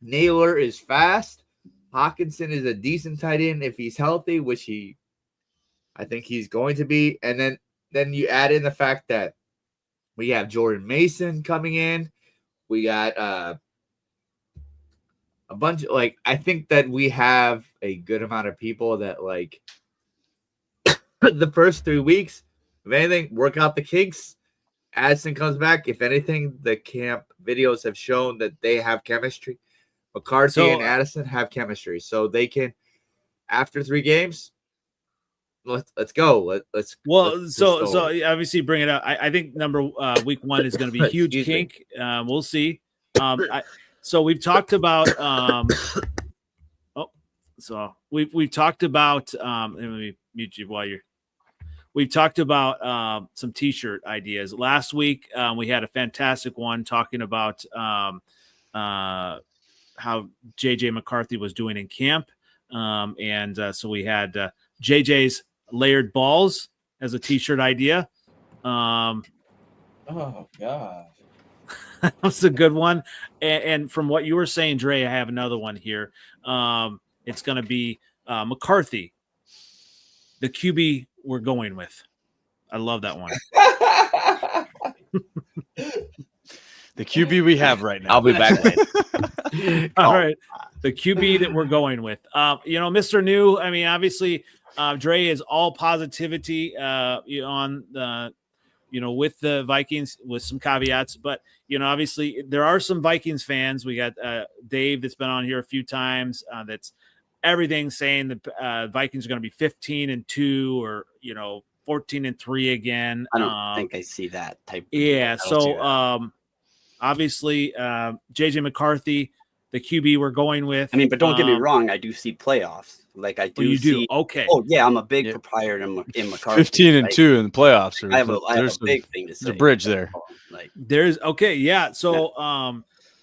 Naylor is fast. Hawkinson is a decent tight end if he's healthy, which I think he's going to be. And then you add in the fact that we have Jordan Mason coming in. We got a bunch of, like, I think that we have a good amount of people that, like, the first 3 weeks, if anything, work out the kinks. Addison comes back. If anything, the camp videos have shown that they have chemistry. McCarthy and Addison have chemistry. So they can, after 3 games, let's go. Let's obviously bring it up. I think week 1 is going to be a huge kink. We'll see. So we've talked about we've talked about let me mute you while you're. We've talked about some T-shirt ideas. Last week, we had a fantastic one talking about how JJ McCarthy was doing in camp. So we had JJ's layered balls as a T-shirt idea. Oh, gosh. That was a good one. And from what you were saying, Dre, I have another one here. It's going to be McCarthy, the QB we're going with. I love that one. The QB we have right now. I'll be back. All right. The QB that we're going with. Mr. New, I mean, obviously, Dre is all positivity on the, with the Vikings with some caveats. But, obviously, there are some Vikings fans. We got Dave that's been on here a few times that's everything saying the Vikings are going to be 15-2 or 14-3 again. I don't think I see that type. Yeah. So obviously JJ McCarthy, the QB we're going with. I mean, but don't get me wrong. I do see playoffs. Like I do. You see, do. Okay. Oh yeah, I'm a big proprietor in McCarthy. 15-2 in the playoffs. I have a big thing to say. There's a bridge there. Like there's okay. Yeah. So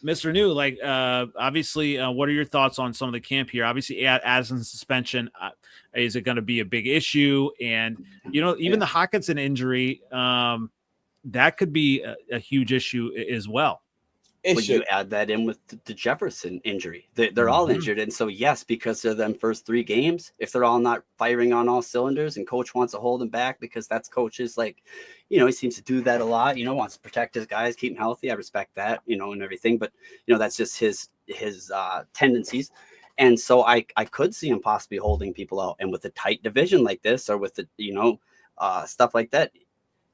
Mr. New, like, obviously, what are your thoughts on some of the camp here? Obviously, Addison's suspension, is it going to be a big issue? And, even the Hawkinson injury, that could be a huge issue as well. Would you add that in with the Jefferson injury? They're all injured. And so, yes, because they're them first 3 games, if they're all not firing on all cylinders and coach wants to hold them back because that's coach's, like, he seems to do that a lot, wants to protect his guys, keep them healthy. I respect that, and everything. But, that's just his tendencies. And so I could see him possibly holding people out. And with a tight division like this or with the, stuff like that,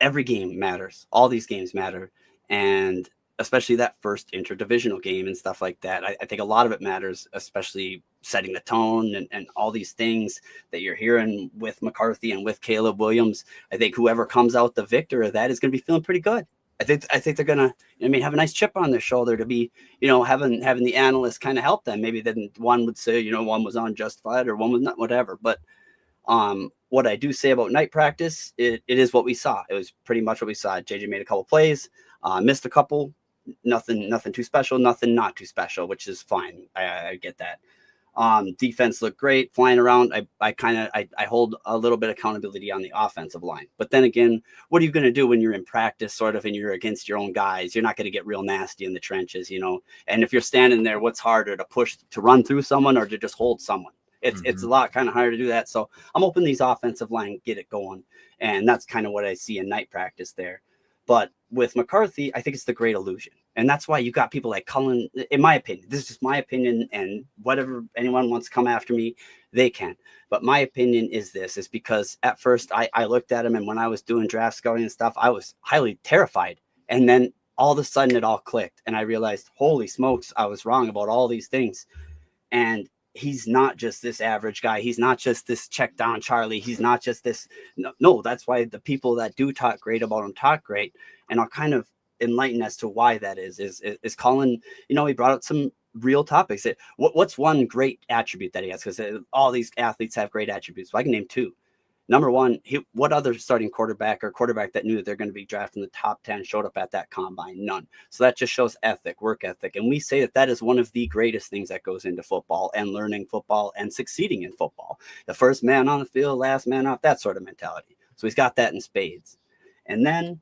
every game matters. All these games matter. And especially that first interdivisional game and stuff like that. I think a lot of it matters, especially setting the tone and all these things that you're hearing with McCarthy and with Caleb Williams. I think whoever comes out the victor of that is going to be feeling pretty good. I think they're going to, have a nice chip on their shoulder to be, having the analysts kind of help them. Maybe then one would say, one was unjustified or one was not, whatever. But what I do say about night practice, it is what we saw. It was pretty much what we saw. JJ made a couple plays, missed a couple. Nothing too special, nothing not too special, which is fine. I get that. Defense looked great flying around. I hold a little bit of accountability on the offensive line. But then again, what are you going to do when you're in practice sort of and you're against your own guys? You're not going to get real nasty in the trenches, and if you're standing there, what's harder, to push, to run through someone or to just hold someone? It's a lot kind of harder to do that. So I'm hoping these offensive line get it going. And that's kind of what I see in night practice there. But with McCarthy, I think it's the great illusion. And that's why you got people like Cullen, in my opinion. This is just my opinion, and whatever anyone wants to come after me, they can. But my opinion is because at first I looked at him, and when I was doing draft scouting and stuff, I was highly terrified. And then all of a sudden it all clicked. And I realized, holy smokes, I was wrong about all these things. And he's not just this average guy. He's not just this check down Charlie. He's not just this. No, that's why the people that do talk great about him talk great. And I'll kind of enlighten as to why that is Colin. He brought out some real topics. What's one great attribute that he has? Because all these athletes have great attributes. So I can name two. Number one, what other starting quarterback or quarterback that knew that they're going to be drafted in the top 10 showed up at that combine? None. So that just shows work ethic. And we say that is one of the greatest things that goes into football and learning football and succeeding in football. The first man on the field, last man off, that sort of mentality. So he's got that in spades. And then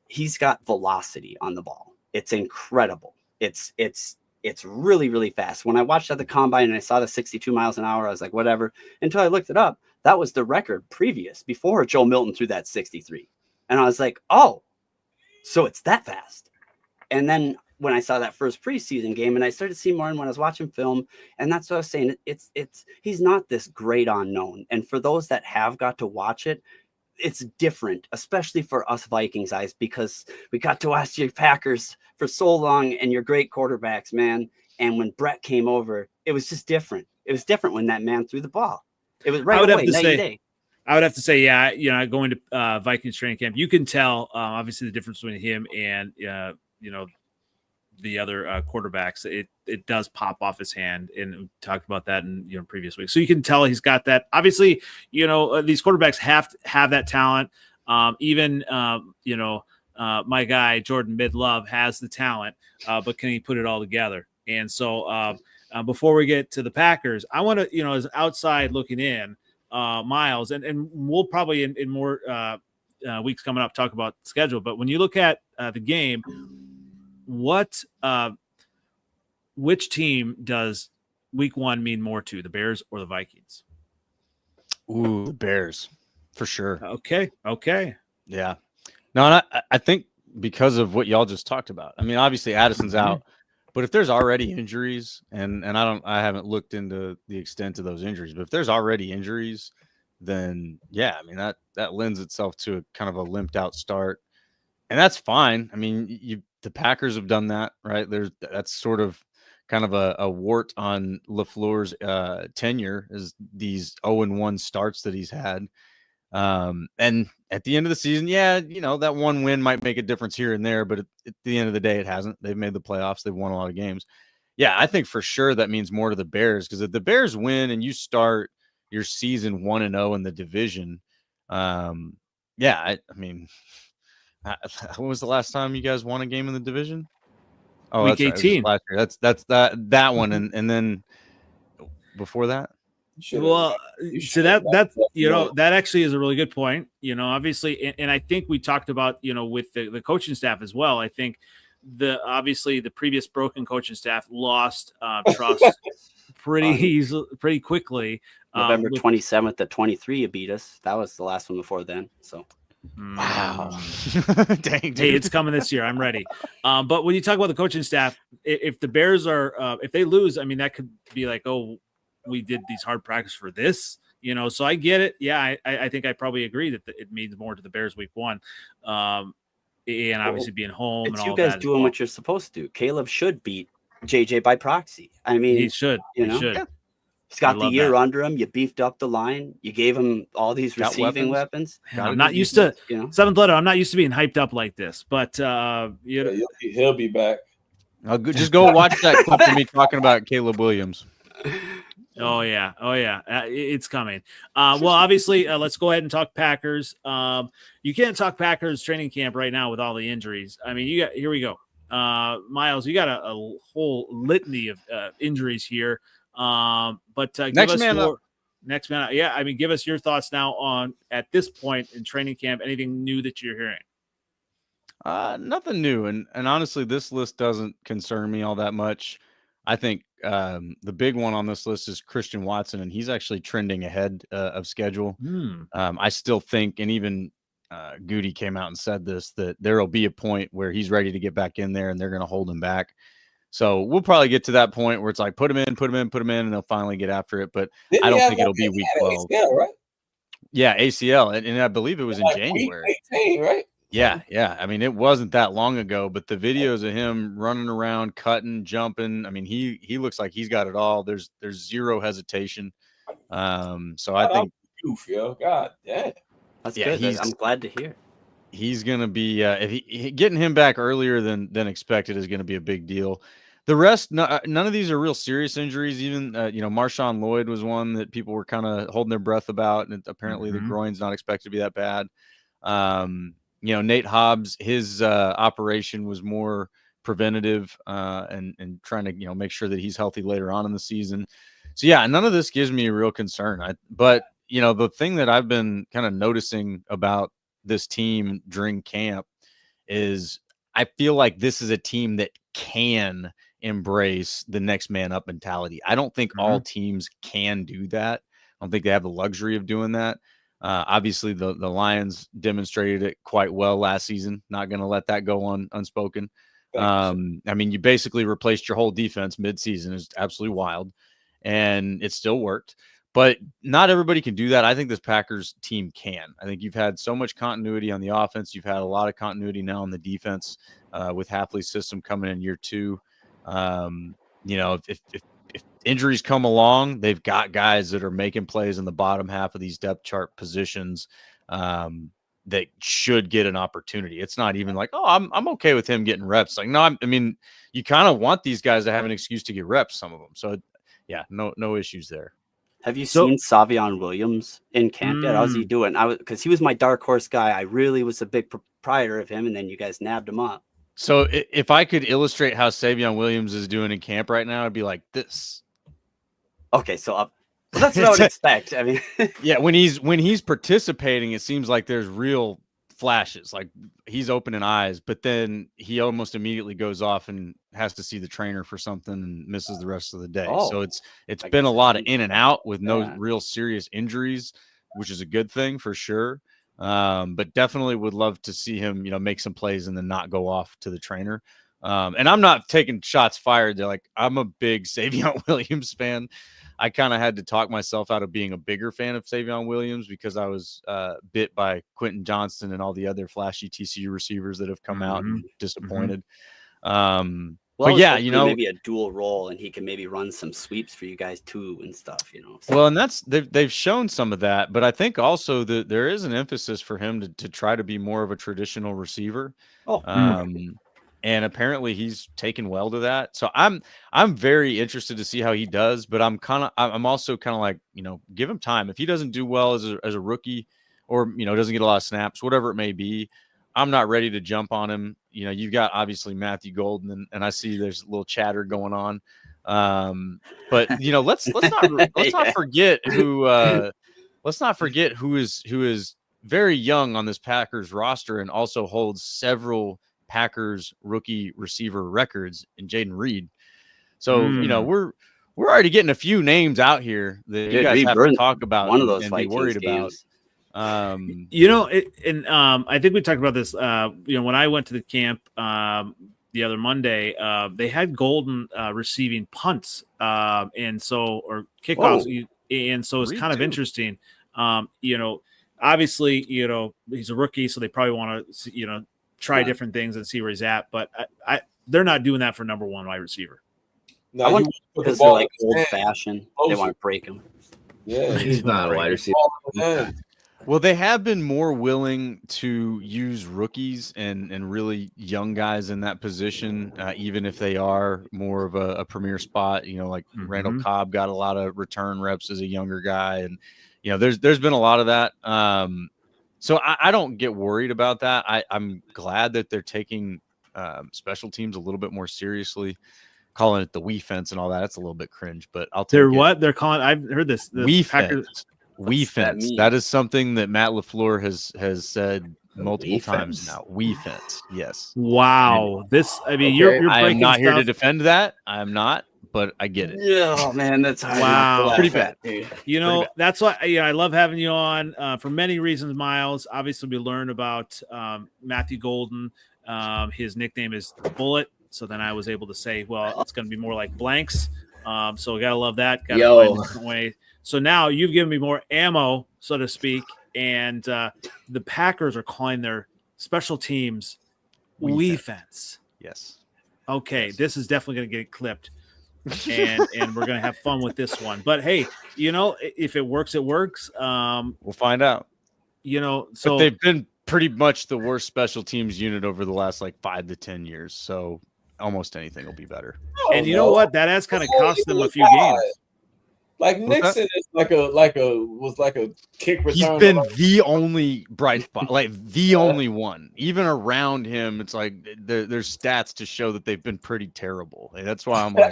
he's got velocity on the ball. It's incredible. It's really, really fast. When I watched at the combine and I saw the 62 miles an hour, I was like, whatever, until I looked it up. That was the record before Joe Milton threw that 63. And I was like, oh, so it's that fast. And then when I saw that first preseason game and I started seeing more, and when I was watching film, and that's what I was saying, he's not this great unknown. And for those that have got to watch it, it's different, especially for us Vikings eyes, because we got to watch your Packers for so long and your great quarterbacks, man. And when Brett came over, it was just different. It was different when that man threw the ball. It was right away, night and day. I would have to say, yeah, going to Vikings training camp, you can tell obviously the difference between him and the other quarterbacks. It does pop off his hand, and we talked about that in previous weeks. So you can tell he's got that. Obviously, these quarterbacks have to have that talent. Even my guy Jordan Midlove has the talent, but can he put it all together? And so before we get to the Packers, I want to, as outside looking in, Miles, and we'll probably in more weeks coming up talk about the schedule. But when you look at the game, which team does week one mean more to, the Bears or the Vikings? Ooh, the Bears for sure. Okay. Yeah. No, I think because of what y'all just talked about. I mean, obviously Addison's out. But if there's already injuries, and I haven't looked into the extent of those injuries, but if there's already injuries, then yeah, I mean that lends itself to a kind of a limped out start, and that's fine. I mean, the Packers have done that, right? That's sort of kind of a wart on LaFleur's tenure, is these 0-1 starts that he's had. And at the end of the season, that one win might make a difference here and there, but at the end of the day, it hasn't. They've made the playoffs. They've won a lot of games. Yeah, I think for sure that means more to the Bears, because if the Bears win and you start your season 1-0 in the division, I mean, when was the last time you guys won a game in the division? Oh, week 18. Last year. That's that one, and then before that. Well, so that actually is a really good point. Obviously, and I think we talked about with the coaching staff as well. I think obviously the previous broken coaching staff lost trust pretty quickly. November 27th at 23, you beat us. That was the last one before then. So. Wow. Dang, dude. Hey, it's coming this year. I'm ready. But when you talk about the coaching staff, if the Bears are if they lose, I mean, that could be like, oh, we did these hard practice for this, so I get it. Yeah. I think I probably agree that it means more to the Bears week one. And obviously being home. It's and all you guys that doing what you're supposed to do. Caleb should beat JJ by proxy. I mean, he should, he should. Yeah. He's got the year under him. You beefed up the line. You gave him all these receiving weapons. I'm not used to seventh letter. I'm not used to being hyped up like this, but he'll be back. Just go watch that clip of me talking about Caleb Williams. Oh yeah. It's coming. Well, obviously, let's go ahead and talk Packers. You can't talk Packers training camp right now with all the injuries. I mean, here we go. Miles, you got a whole litany of injuries here. But give Next us man up. next man. Yeah, I mean, give us your thoughts now on at this point in training camp. Anything new that you're hearing? Nothing new, and honestly, this list doesn't concern me all that much. I think the big one on this list is Christian Watson, and he's actually trending ahead of schedule. I still think, and even Goody came out and said this, that there will be a point where he's ready to get back in there, and they're going to hold him back. So we'll probably get to that point where it's like put him in, and they'll finally get after it. But I don't think it'll be week 12. ACL, right? Yeah, ACL, and I believe it was in January. Week 18, right? Yeah. I mean, it wasn't that long ago, but the videos of him running around, cutting, jumping, I mean, he looks like he's got it all. There's zero hesitation. So I think goof, yo. God damn. That's good. I'm glad to hear. He's gonna be getting him back earlier than expected is gonna be a big deal. The rest, none of these are real serious injuries. Even Marshawn Lloyd was one that people were kind of holding their breath about, and apparently the groin's not expected to be that bad. Nate Hobbs, his operation was more preventative and trying to make sure that he's healthy later on in the season. So yeah, none of this gives me a real concern. But the thing that I've been kind of noticing about this team during camp is I feel like this is a team that can embrace the next man up mentality. I don't think all teams can do that. I don't think they have the luxury of doing that. Obviously, the Lions demonstrated it quite well last season. Not going to let that go unspoken. I mean, you basically replaced your whole defense mid-season. It's absolutely wild, and it still worked. But not everybody can do that. I think this Packers team can. I think you've had so much continuity on the offense. You've had a lot of continuity now on the defense with Hafley's system coming in year 2. If injuries come along, they've got guys that are making plays in the bottom half of these depth chart positions that should get an opportunity. It's not even like, oh, I'm okay with him getting reps. Like, no, I mean, you kind of want these guys to have an excuse to get reps, some of them. So, yeah, no issues there. Have you seen Savion Williams in camp yet? How's he doing? Because he was my dark horse guy. I really was a big proprietor of him, and then you guys nabbed him up. So if I could illustrate how Savion Williams is doing in camp right now, it'd be like this. Okay, so that's what I would expect. I mean, yeah, when he's participating, it seems like there's real flashes, like he's opening eyes, but then he almost immediately goes off and has to see the trainer for something and misses the rest of the day. So it's been a lot of in and out with no real serious injuries, which is a good thing for sure. But definitely would love to see him, make some plays and then not go off to the trainer. And I'm not taking shots fired. They're like, I'm a big Savion Williams fan. I kind of had to talk myself out of being a bigger fan of Savion Williams because I was bit by Quentin Johnston and all the other flashy TCU receivers that have come out and disappointed. But yeah, maybe a dual role, and he can maybe run some sweeps for you guys too and stuff. So. Well, and they've shown some of that, but I think also that there is an emphasis for him to try to be more of a traditional receiver. And apparently he's taken well to that. So I'm very interested to see how he does, but I'm also kind of like, give him time. If he doesn't do well as a rookie or, doesn't get a lot of snaps, whatever it may be, I'm not ready to jump on him. You've got obviously Matthew Golden and I see there's a little chatter going on. But let's not forget who is very young on this Packers roster and also holds several Packers rookie receiver records in Jaden Reed. So, we're already getting a few names out here that you guys have to talk about one of those and be worried about. I think we talked about this, when I went to the camp the other Monday, they had Golden receiving punts or kickoffs. And so it's kind of interesting. Obviously, he's a rookie, so they probably want to, try different things and see where he's at. But they're not doing that for number one wide receiver. No, because they're like old fashioned. They want to break him. Yeah, he's not a wide receiver. Well, they have been more willing to use rookies and really young guys in that position, even if they are more of a premier spot. Randall Cobb got a lot of return reps as a younger guy, and there's been a lot of that. So I don't get worried about that. I'm glad that they're taking special teams a little bit more seriously. calling it the Wii fence and all that. That's a little bit cringe, but I'll take They're it. what? They're calling. I've heard this. The Wii Packers. fence. Wii What's that fence. mean? That is something that Matt LaFleur has said multiple Wii times fence? now. Wii fence. Yes. Wow. This. I mean, Okay. you're I am breaking not here to stuff. defend that. I am not, but I get it. Yeah, man, that's hard Wow. not to laugh Pretty at, dude. You know, that's why I love having you on for many reasons, Miles. Obviously, we learned about Matthew Golden. His nickname is Bullet. So then I was able to say, well, it's going to be more like blanks. So we got to love that. Got to Yo. find a different way. So now you've given me more ammo, so to speak. And the Packers are calling their special teams Wii fence. Yes. Okay, this is definitely going to get clipped. and we're going to have fun with this one. But hey, you know, if it works, it works. We'll find out. You know, But so they've been pretty much the worst special teams unit over the last like 5 to 10 years. So almost anything will be better. and you know what? That has kind of cost them a few games. Like What's Nixon is like a kick return. He's been the only bright spot, like the only one. Even around him, it's like there's stats to show that they've been pretty terrible. And that's why I'm like,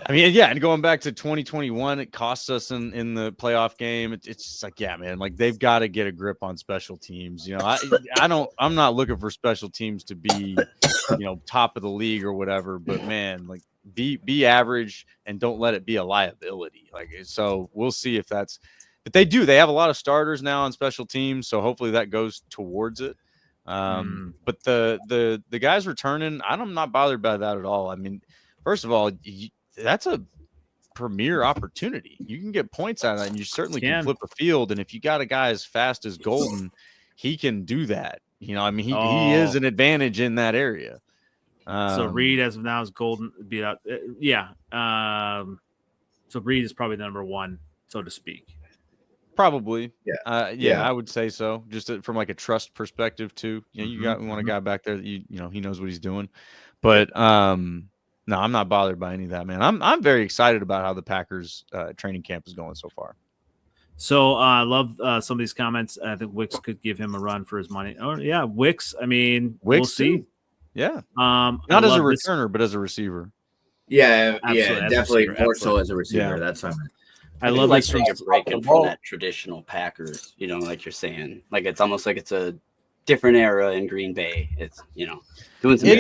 I mean, yeah. And going back to 2021, it cost us in the playoff game. It's just like, yeah, man, like they've got to get a grip on special teams. You know, I'm not looking for special teams to be, you know, top of the league or whatever. But man, like be average and don't let it be a liability. Like, so we'll see if that's. But they have a lot of starters now on special teams, so hopefully that goes towards it. But the guys returning, I'm not bothered by that at all. I mean, first of all, that's a premier opportunity. You can get points out of that, and you certainly can flip a field. And if you got a guy as fast as Golden, he can do that. You know, I mean, he is an advantage in that area. So Reed, as of now, is Golden beat out. So Reed is probably the number one, so to speak. Probably. Yeah. I would say so. Just from like a trust perspective too. You know, you want a guy back there that you know he knows what he's doing. But no, I'm not bothered by any of that, man. I'm very excited about how the Packers training camp is going so far. So I love some of these comments. I think Wicks could give him a run for his money. Oh yeah, Wicks. I mean, we'll see. Too. Yeah. Not as a returner, but as a receiver. Yeah, Absolutely, yeah, as a definitely receiver, more so absolutely. as a receiver. Yeah. That's what I meant. I love like this that from you're breaking from that traditional Packers, you know, like you're saying. Like it's almost like it's a different era in Green Bay. It's, you know, doing some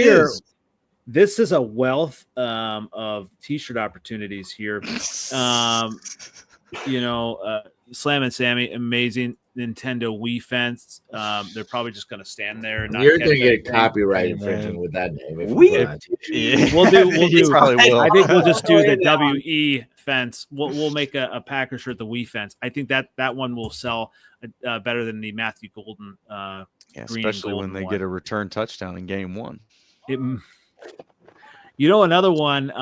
This is a wealth of t-shirt opportunities here. You know, Slam and Sammy, amazing Nintendo Wii fence. They're probably just going to stand there. And not You're catch going to get anything. copyright infringement with that name. We'll do. Probably will. I think we'll just do the WE fence. We'll make a Packer shirt, the Wii fence. I think that one will sell better than the Matthew Golden. Especially when they get a return touchdown in game one. You know, another one.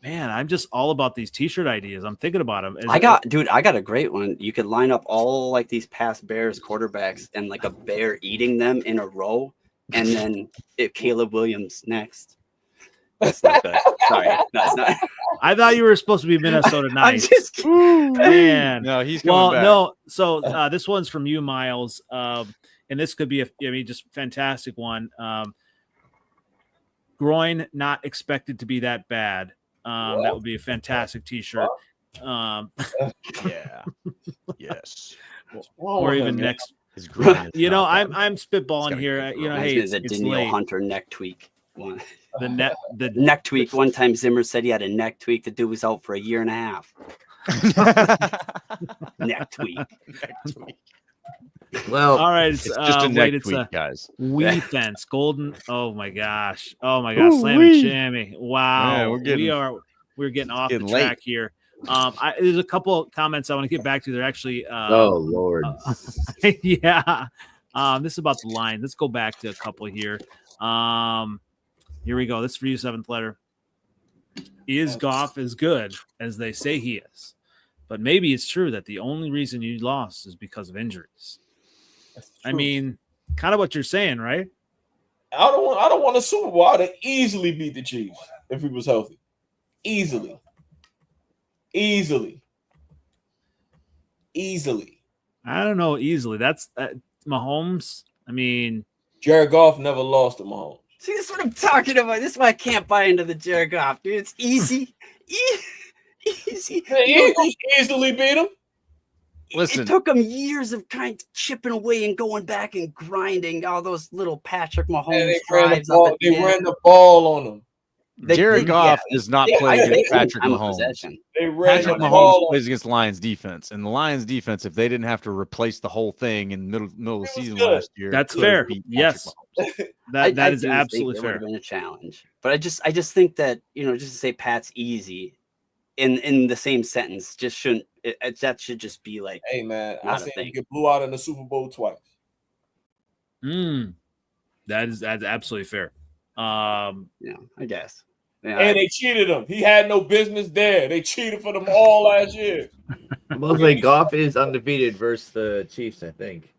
Man, I'm just all about these t-shirt ideas. I'm thinking about them. I got a great one. You could line up all like these past Bears quarterbacks and like a bear eating them in a row, and then Caleb Williams next. That's not good. Sorry, no, it's not. I thought you were supposed to be Minnesota Knights. I'm just kidding. Man, no, he's coming back. No. So this one's from you, Miles, and this could be just fantastic one. Groin not expected to be that bad. That would be a fantastic t-shirt. Yeah. Yes. Or even next. His groin is You know, not I'm spitballing here. You know, hey, It's a it's Danielle late. Hunter neck tweak one. The Neck tweak. One time Zimmer said he had a neck tweak. The dude was out for a year and a half. Neck tweak. Well, all right. It's just a neck tweak, guys. Wii fence, Golden. Oh my gosh. Slam and Shammy. Wow. Yeah, we're getting off the getting track late. here. There's a couple of comments I want to get back to. They're actually oh Lord. yeah. This is about the line. Let's go back to a couple here. Here we go. This is for you, seventh letter. Is Goff as good as they say he is? But maybe it's true that the only reason you lost is because of injuries. I mean, kind of what you're saying, right? I don't want a Super Bowl. I'd easily beat the Chiefs if he was healthy. Easily. I don't know. Easily. That's Mahomes. I mean, Jared Goff never lost to Mahomes. See, this is what I'm talking about. This is why I can't buy into the Jared Goff, dude. It's easy. Easy. The Eagles easily beat them. Listen, It took them years of kind of chipping away and going back and grinding all those little Patrick And Mahomes they ran the drives. ball, they ran the ball on them. Jared Goff does not play against Patrick Mahomes. They ran Patrick the Mahomes ball on plays against Lions defense, and the Lions defense, if they didn't have to replace the whole thing in middle of the was season good. last year, That's could have fair. beat Patrick Yes. Mahomes. That is do absolutely think it would fair. have been a challenge, but I just think that just to say Pat's easy in the same sentence just shouldn't. That should just be like, Hey man, I Not a seen thing. him get blew out in the Super Bowl twice. That's absolutely fair. I guess. Yeah, And they cheated him. He had no business there. They cheated for them all last year. Mostly Goff is undefeated versus the Chiefs, I think.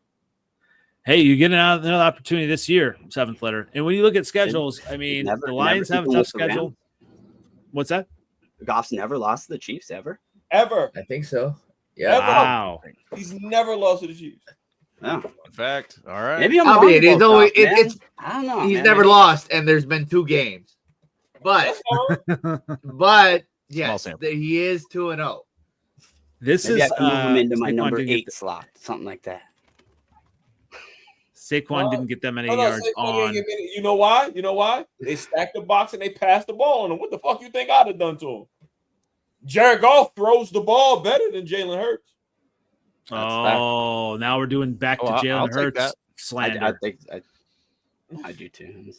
Hey, you get another opportunity this year, seventh letter. And when you look at schedules, I mean, Never- the Lions never have a even tough lost the Rams. schedule. What's that? Goff's never lost to the Chiefs ever. Ever. I think so. Yeah. Ever. Wow. He's never lost to the Chiefs. Yeah. In fact, all right. Maybe I'm I wrong mean, it's about only- Goff, man. it's- I don't know. He's man. never Maybe- lost, and there's been 2 games. That's But fine. but yes, sample. he is 2-0. This Maybe I is can move him into my Saquon number didn't get 8 slot, something like that. Saquon No, didn't get that many No, yards Saquon didn't on. get many- You know why? You know why? They stacked the box and they passed the ball on him. What the fuck you think I'd have done to him? Jared Goff throws the ball better than Jalen Hurts. Oh, now we're doing back to Oh, I'll Jalen take Hurts that. slander. I think I do too.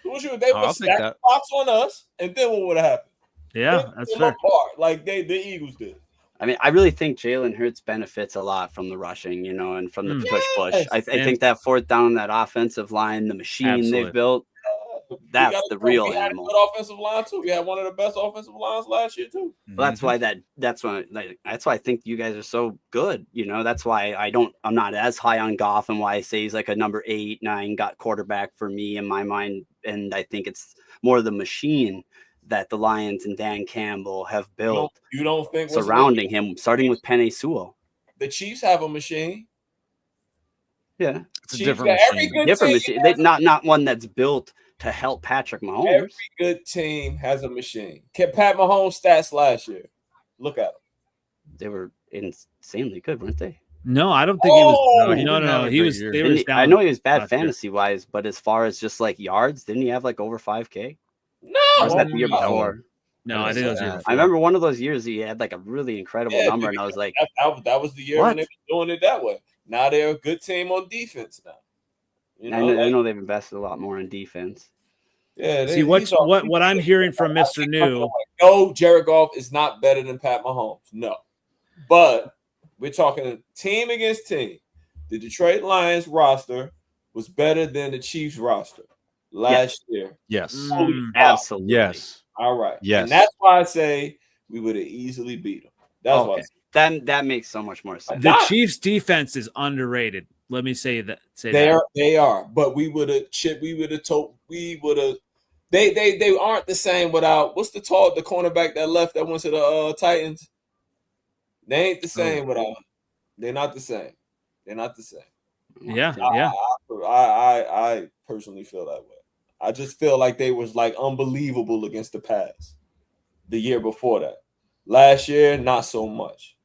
They would I'll have take stacked that. the box on us, and then what would have happened? Yeah, They that's pulled them fair. apart, like the Eagles did. I mean, I really think Jalen Hurts benefits a lot from the rushing, and from the push. Yes. I think that fourth down on that offensive line, the machine Absolutely. they've built, that's the real we had a animal. good offensive line too. We had one of the best offensive lines last year too. Well, that's why that's why I think you guys are so good. That's why I'm not as high on Goff, and why I say he's like a number 8, 9 got quarterback for me in my mind. And I think it's more the machine that the Lions and Dan Campbell have built You don't think surrounding him, starting with Penei Sewell. the Chiefs have a machine? Yeah, It's a Chiefs different got every machine. good different team machine. Not one that's built to help Patrick Mahomes. Every good team has a machine. Pat Mahomes' stats last year. Look at them. They were insanely good, weren't they? No, I don't think he was. Oh! No, he No, didn't have a he great was. year. They Didn't were he- down I know he was bad last year. fantasy wise, but as far as just like yards, didn't he have like over 5K? No, Or was that the year no. before? No, I think it was. Yeah. I remember one of those years he had like a really incredible Yeah, number, and I was like, that was the year What? when they were doing it that way. Now they're a good team on defense now. I know they've invested a lot more in defense. Yeah. See what I'm hearing from Mr. New. No, Jared Goff is not better than Pat Mahomes. No, but we're talking team against team. The Detroit Lions roster was better than the Chiefs roster last year. Yes. Absolutely. Yes. All right. Yes. And that's why I say we would have easily beat them. That's why. I Okay. say. That makes so much more sense. The Chiefs' defense is underrated. Let me say that. They are, but we would have chipped. We would have told. We would have. They aren't the same without. What's the cornerback that left that went to the Titans? They ain't the same without. They're not the same. They're not the same. Yeah. I personally feel that way. I just feel like they was like unbelievable against the pass the year before that. Last year, not so much.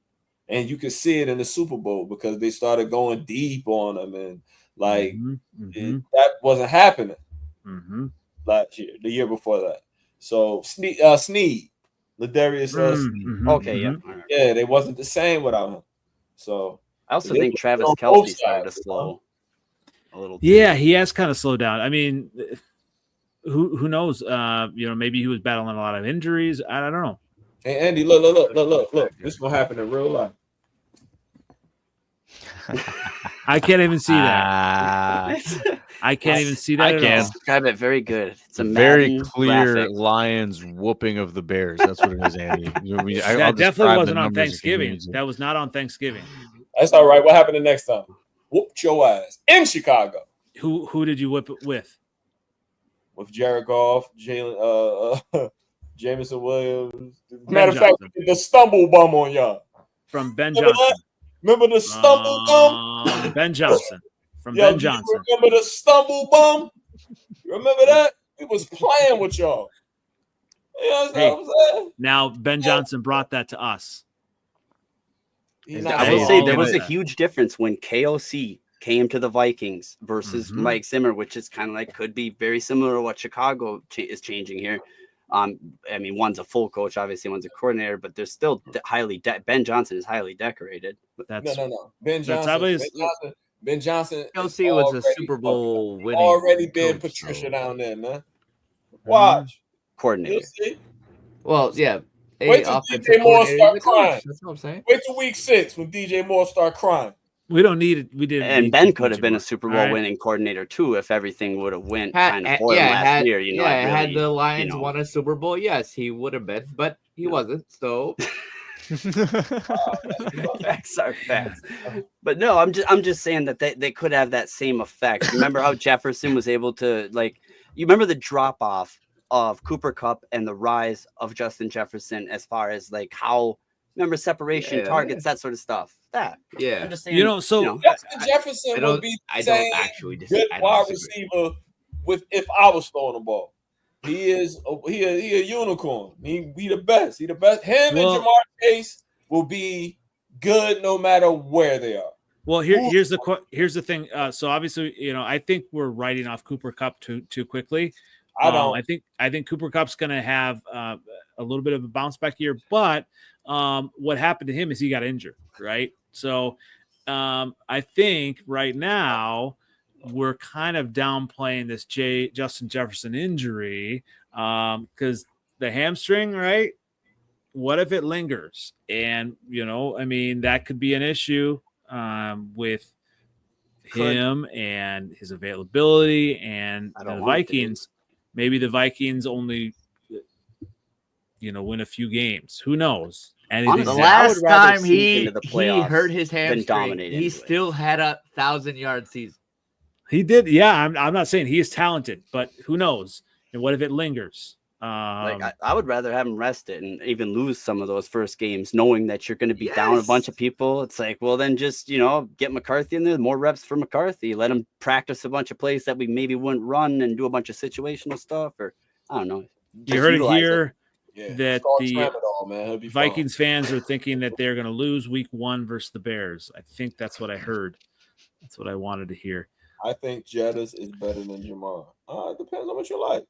And you could see it in the Super Bowl because they started going deep on them, and like that wasn't happening last year, the year before that. So Sneed, Ladarius, Okay, yeah. All right. yeah, they wasn't the same without him. So I also They think were Travis on Kelce both started to sides, slow a little. Yeah, he has kind of slowed down. I mean, who knows? Maybe he was battling a lot of injuries. I don't know. hey Andy, look. This is gonna happen in real life. I can't even see that. Ah, I can't even see that. I at can. all. Describe it very good. It's a very Madden clear graphic. Lions whooping of the Bears. That's what it is, Andy. That definitely wasn't on Thanksgiving. That was not on Thanksgiving. That's all right. What happened the next time? Whooped your ass in Chicago Who did you whip it with? with Jared Goff, Jameson Williams. Ben Matter of fact, Johnson. the stumble bum on y'all. From Ben Remember Johnson. that? Remember the stumble bum? Ben Johnson. From Yo, Ben do you Johnson. remember the stumble bum? Remember that? We was playing with y'all. You know what I'm saying? Now Ben Johnson brought that to us. I will say there was a huge difference when KOC came to the Vikings versus Mike Zimmer, which is kind of like could be very similar to what Chicago is changing here. I mean, one's a full coach, obviously, one's a coordinator, but they're still Ben Johnson is highly decorated. No. Ben Johnson. KOC was a Super Bowl winning. Already been Patricia down there, man. Watch. Coordinator. Well, yeah. Wait till DJ Moore start crying. That's what I'm saying. Wait till week 6 when DJ Moore start crying. We don't need it. We didn't. And Ben could have been a Super Bowl winning coordinator too if everything would have went kind of for him last year. You know, had the Lions won a Super Bowl, yes, he would have been, but he wasn't. So facts are facts. But no, I'm just saying that they could have that same effect. Remember how Jefferson was able to you remember the drop off of Cooper Kupp and the rise of Justin Jefferson as far as how remember separation targets, that sort of stuff. I'm just saying, Justin Jefferson would be don't actually good wide receiver if I was throwing the ball. He is a unicorn. He the best. He the best. Him and Jamar Chase will be good no matter where they are. Well, here's the thing. So obviously, I think we're writing off Cooper Kupp too quickly. I don't. I think Cooper Kupp's going to have a little bit of a bounce back year, but what happened to him is he got injured, right? So I think right now we're kind of downplaying this Justin Jefferson injury because the hamstring, right? What if it lingers? And, that could be an issue with him and his availability and the Vikings. Maybe the Vikings only, win a few games. Who knows? The last time he hurt his hamstring, he still had a 1,000-yard season. He did. Yeah, I'm not saying he is talented, but who knows? And what if it lingers? I would rather have him rest it and even lose some of those first games, knowing that you're going to be down a bunch of people. It's well, then just, get McCarthy in there, more reps for McCarthy. Let him practice a bunch of plays that we maybe wouldn't run and do a bunch of situational stuff. Or I don't know. You heard it here that the Vikings fans are thinking that they're going to lose week 1 versus the Bears. I think that's what I heard. That's what I wanted to hear. I think Jettas is better than Jamar. It depends on what you like.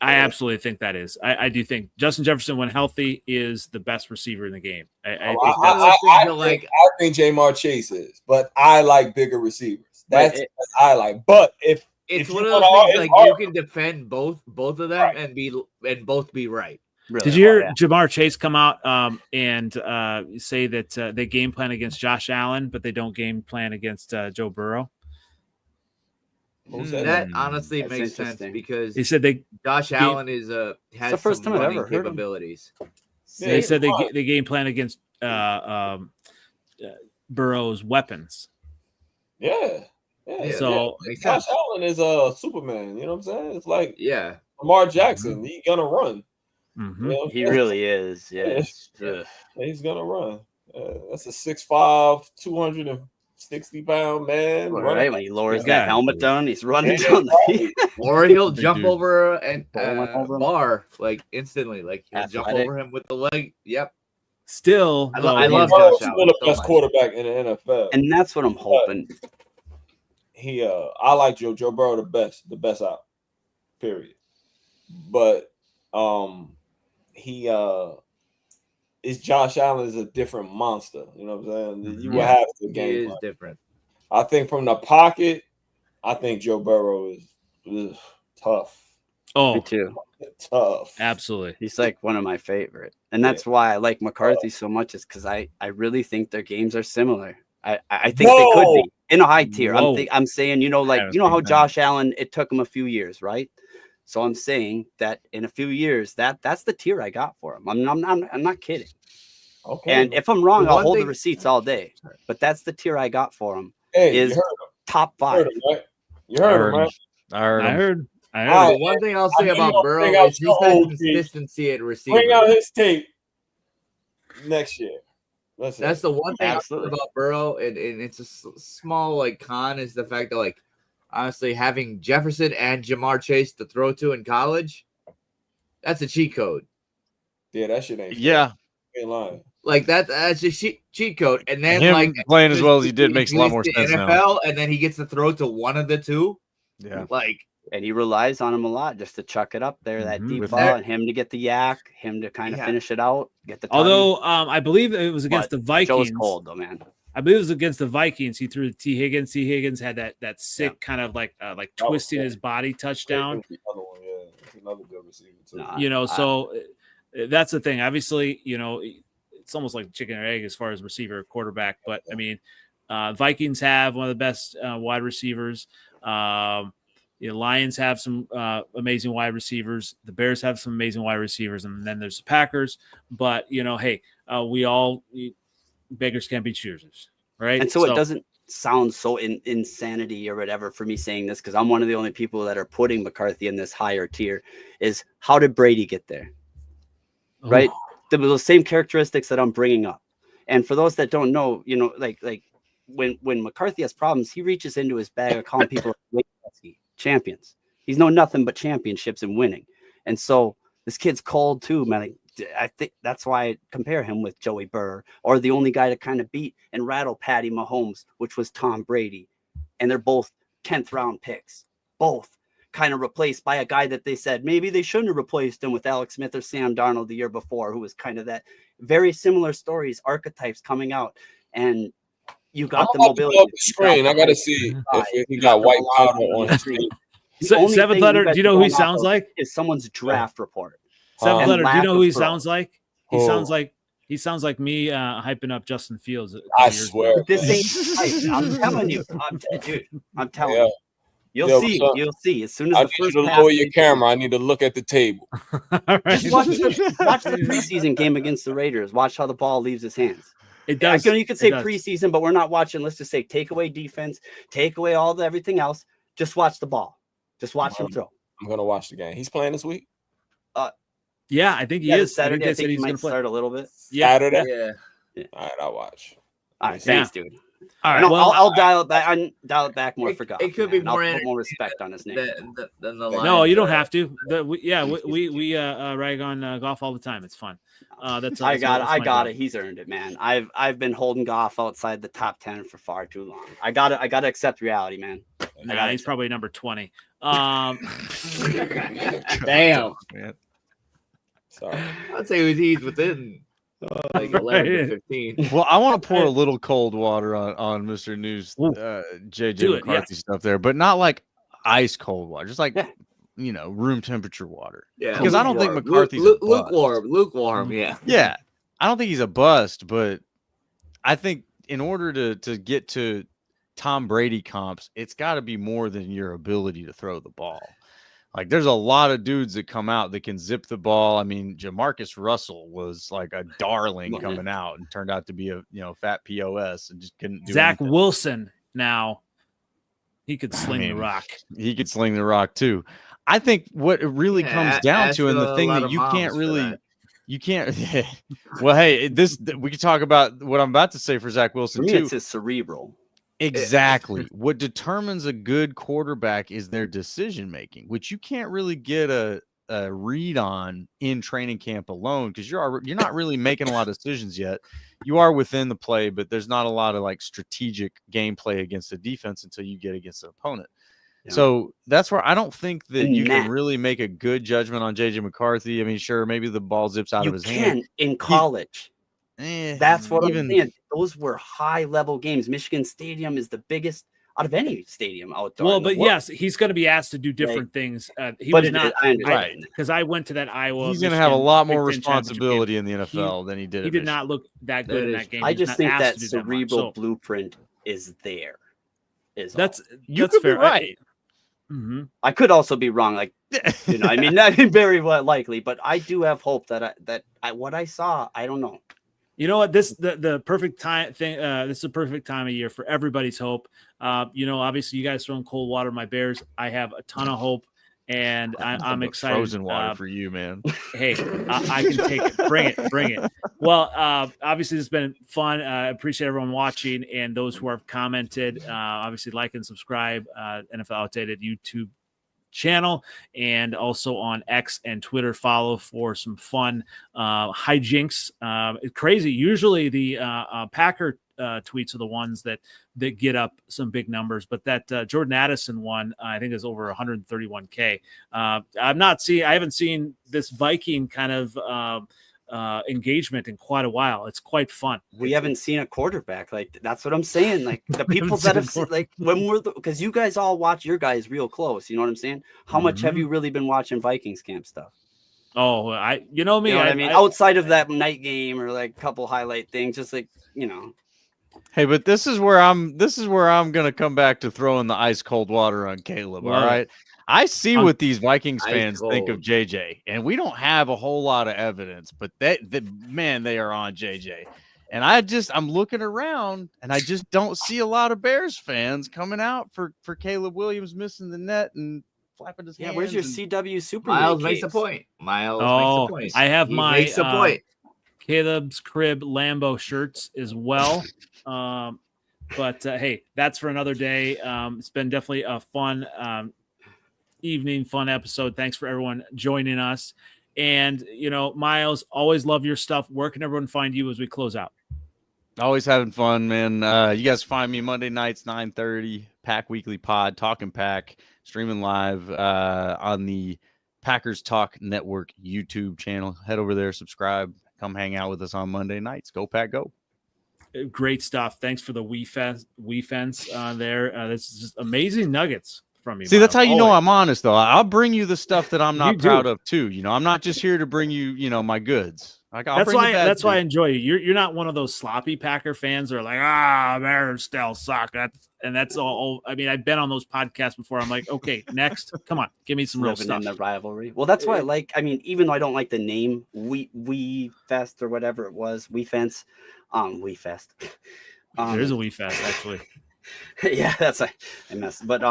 I absolutely think that is. I do think Justin Jefferson, when healthy, is the best receiver in the game. I think Jamar Chase is, but I like bigger receivers. That's what I like. But it's one of those things you can defend both of them and both be right. Really. Did you hear Jamar Chase come out and say that they game plan against Josh Allen, but they don't game plan against Joe Burrow? That honestly makes sense because he said Josh Allen has the first time I've ever heard capabilities. They said they game plan against Burrow's weapons. Yeah. So Josh Allen is a Superman. You know what I'm saying? It's like Lamar Jackson. He's gonna run. Mm-hmm. He really is. Yes. He's gonna run. That's a 6'5", 260-pound man. Right when he lowers that helmet down, he's running down the field. Or he'll jump over a bar instantly. He'll jump over him with the leg. Yep. Still, I love Josh Allen. One of the best quarterback in the NFL, and that's what I'm hoping. I like Joe Burrow the best out. Period. But is Josh Allen is a different monster. You know what I'm saying? You will have the game. He is different. I think from the pocket, I think Joe Burrow is tough. Oh, me too. Tough. Absolutely. He's one of my favorite. And that's why I like McCarthy so much, is because I really think their games are similar. I think they could be in a high tier. I'm saying, how Josh Allen, it took him a few years, right? So I'm saying that in a few years, that's the tier I got for him. I'm not kidding. Okay. And if I'm wrong, I'll hold the receipts all day. But that's the tier I got for him. Is top 5. You heard him, right? I heard. One thing I'll say about Burrow is he's got consistency at receiver. Bring out his tape next year. That's the one thing about Burrow, and it's a small con is the fact that honestly, having Jefferson and Jamar Chase to throw to in college, that's a cheat code. Yeah, that shit ain't. Yeah. Ain't lying. Like that's a cheat code. And then Him like playing as well as he did makes a lot more sense NFL, now. and then he gets to throw to one of the two. Yeah. Like, and he relies on him a lot just to chuck it up there, that deep With ball, that- and him to get the yak, him to kind of Yeah. finish it out, get the. Although I believe it was against the Vikings. Joe's cold though, man. I believe it was against the Vikings. He threw to T. Higgins. T. Higgins had that sick kind of like twisting his body touchdown. The other one, yeah, it's another good receiver too. Nah. You know, so that's the thing. Obviously, you know, it's almost like chicken or egg as far as receiver or quarterback. But I mean, Vikings have one of the best wide receivers. You know, Lions have some amazing wide receivers. The Bears have some amazing wide receivers, and then there's the Packers. But you know, hey, beggars can't be choosers, right? And so it doesn't sound so insanity or whatever for me saying this, because I'm one of the only people that are putting McCarthy in this higher tier. Is how did Brady get there? Right, those same characteristics that I'm bringing up. And for those that don't know, you know, like when McCarthy has problems, he reaches into his bag of calling people champions. He's known nothing but championships and winning. And so this kid's cold too, man. I think that's why I compare him with Joey Burr, or the only guy to kind of beat and rattle Patty Mahomes, which was Tom Brady. And they're both 10th round picks, both kind of replaced by a guy that they said maybe they shouldn't have replaced him with Alex Smith or Sam Darnold the year before, who was kind of that very similar stories, archetypes coming out. And you got the mobility. The screen. I gotta see if he got white powder on his screen. Seventh letter. Do you know who he sounds like? Is someone's draft report. Seventh letter. Do you know who he lack of sounds like? He sounds like me hyping up Justin Fields. I swear. But this ain't. I'm telling you, I'm telling you. You'll Yo, see. so You'll see. As soon as I the need you first to pass lower your they- camera. I need to look at the table. All right. Just watch the preseason game against the Raiders. Watch how the ball leaves his hands. It does. You could say It does. preseason, but we're not watching. Let's just say take away defense, take away all the everything else. Just watch the ball. Just watch him throw. I'm gonna watch the game. He's playing this week. Yeah, I think he Yeah, is. Saturday. I they said think he he's might gonna play. start a little bit. Yeah. Saturday. yeah. All right, I'll watch. All right, thanks, dude. All right. No, well, I'll dial it back. I'll dial it back more for Goff. It could be man. I'll more put more respect on his name. than the no, Lions, you don't have to. We rag on Golf all the time. It's fun. I got it. He's earned it, man. I've been holding Goff outside the top 10 for far too long. I got to accept reality, man. Nah, he's probably number 20. Damn. Man. Sorry. I'd say he's within like 11 to 15. Well, I want to pour a little cold water on Mr. News, Ooh. JJ Do it, McCarthy yes. stuff there, but not like ice cold water, just like room temperature water. Yeah, Because I don't think lukewarm. McCarthy's a bust. lukewarm. Yeah. Yeah, I don't think he's a bust, but I think in order to get to Tom Brady comps, it's got to be more than your ability to throw the ball. Like, there's a lot of dudes that come out that can zip the ball. I mean, Jamarcus Russell was like a darling coming out and turned out to be a fat POS and just couldn't do Zach anything. Wilson now. He could sling the rock. He could sling the rock too. I think what it really comes down to, and the thing that you can't really, you can't. Well, hey, we could talk about what I'm about to say for Zach Wilson For me, too. it's his cerebral. Exactly. What determines a good quarterback is their decision making, which you can't really get a read on in training camp alone, because you're not really making a lot of decisions yet. You are within the play, but there's not a lot of like strategic gameplay against the defense until you get against the opponent. Yeah. So that's where I don't think that you Nah. can really make a good judgment on JJ McCarthy. I mean, sure, maybe the ball zips out You of his can hand. in college. That's what even I'm saying. Those were high level games. Michigan Stadium is the biggest out of any stadium outdoor. Well, in the but world. yes, he's going to be asked to do different things. He But was it not is- I understand. right. because I went to that Iowa. He's going to have a Michigan lot more Big Ten championship responsibility game. in the NFL than he did. He at did Michigan. not look that good in that game. I He was just not think asked that to do that much. cerebral So blueprint is there. that's You that's could fair. be right. I could also be wrong. Like, I mean, not very well likely, but I do have hope that what I saw, I don't know. You know what? The perfect time thing. This is a perfect time of year for everybody's hope. Obviously, you guys throwing cold water on my Bears. I have a ton of hope and I'm excited. Frozen water for you, man. Hey, I can take it. Bring it. Well, obviously, it's been fun. I appreciate everyone watching and those who have commented. Obviously, like and subscribe. NFL Outdated YouTube channel, and also on X and Twitter. Follow for some fun hijinks. It's crazy. Usually, the Packer tweets are the ones that get up some big numbers, but that Jordan Addison one, I think, is over 131K. I haven't seen this Viking kind of engagement in quite a while. It's quite fun. We haven't seen a quarterback. Like, that's what I'm saying. Like, the people that have seen, like, when because you guys all watch your guys real close. You know what I'm saying? How much have you really been watching Vikings camp stuff? Oh, you know me. You know what I mean? Outside of that night game or like couple highlight things, just like, you know. Hey, but this is where I'm gonna come back to throwing the ice cold water on Caleb. All right. I see what these Vikings fans think of JJ, and we don't have a whole lot of evidence, but man, they are on JJ. And I'm looking around and I just don't see a lot of Bears fans coming out for Caleb Williams missing the net and flapping his hands. Yeah, where's your CW Super Miles League makes case? a point. Miles makes a point. I have He my makes a point. Caleb's Crib Lambo shirts as well. But hey, that's for another day. It's been definitely a fun evening, fun episode. Thanks for everyone joining us. And, Miles, always love your stuff. Where can everyone find you as we close out? Always having fun, man. You guys find me Monday nights, 9:30, Pack Weekly Pod, Talking Pack, streaming live on the Packers Talk Network YouTube channel. Head over there, subscribe, come hang out with us on Monday nights. Go Pack, go. Great stuff. Thanks for the Wii fence there. This is just amazing nuggets from you. See, Miles. that's how you know I'm honest, though. I'll bring you the stuff that I'm not You proud do. of, too. I'm not just here to bring you, my goods. Like, That's why I enjoy you. You're not one of those sloppy Packer fans that are like, Bears still suck. That's all. I mean, I've been on those podcasts before. I'm like, okay, next, come on, give me some real Living stuff. in the rivalry. Well, that's why I like. I mean, even though I don't like the name We Fest or whatever it was, We Fence, We Fest. There is a Wii Fest, actually. Yeah, that's I messed. But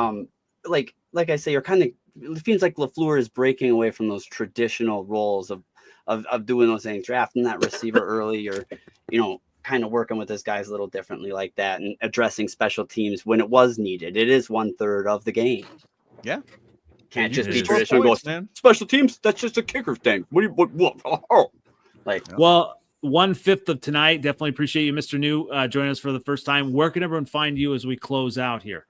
like I say, you're kind of. It feels like LaFleur is breaking away from those traditional roles of doing those things, drafting that receiver early, or kind of working with his guys a little differently like that, and addressing special teams when it was needed. It is 1/3 of the game. Yeah, can't just be Points, traditional. Man. Special teams, that's just a kicker thing. Well, 1/5 of tonight. Definitely appreciate you, Mr. New, joining us for the first time. Where can everyone find you as we close out here?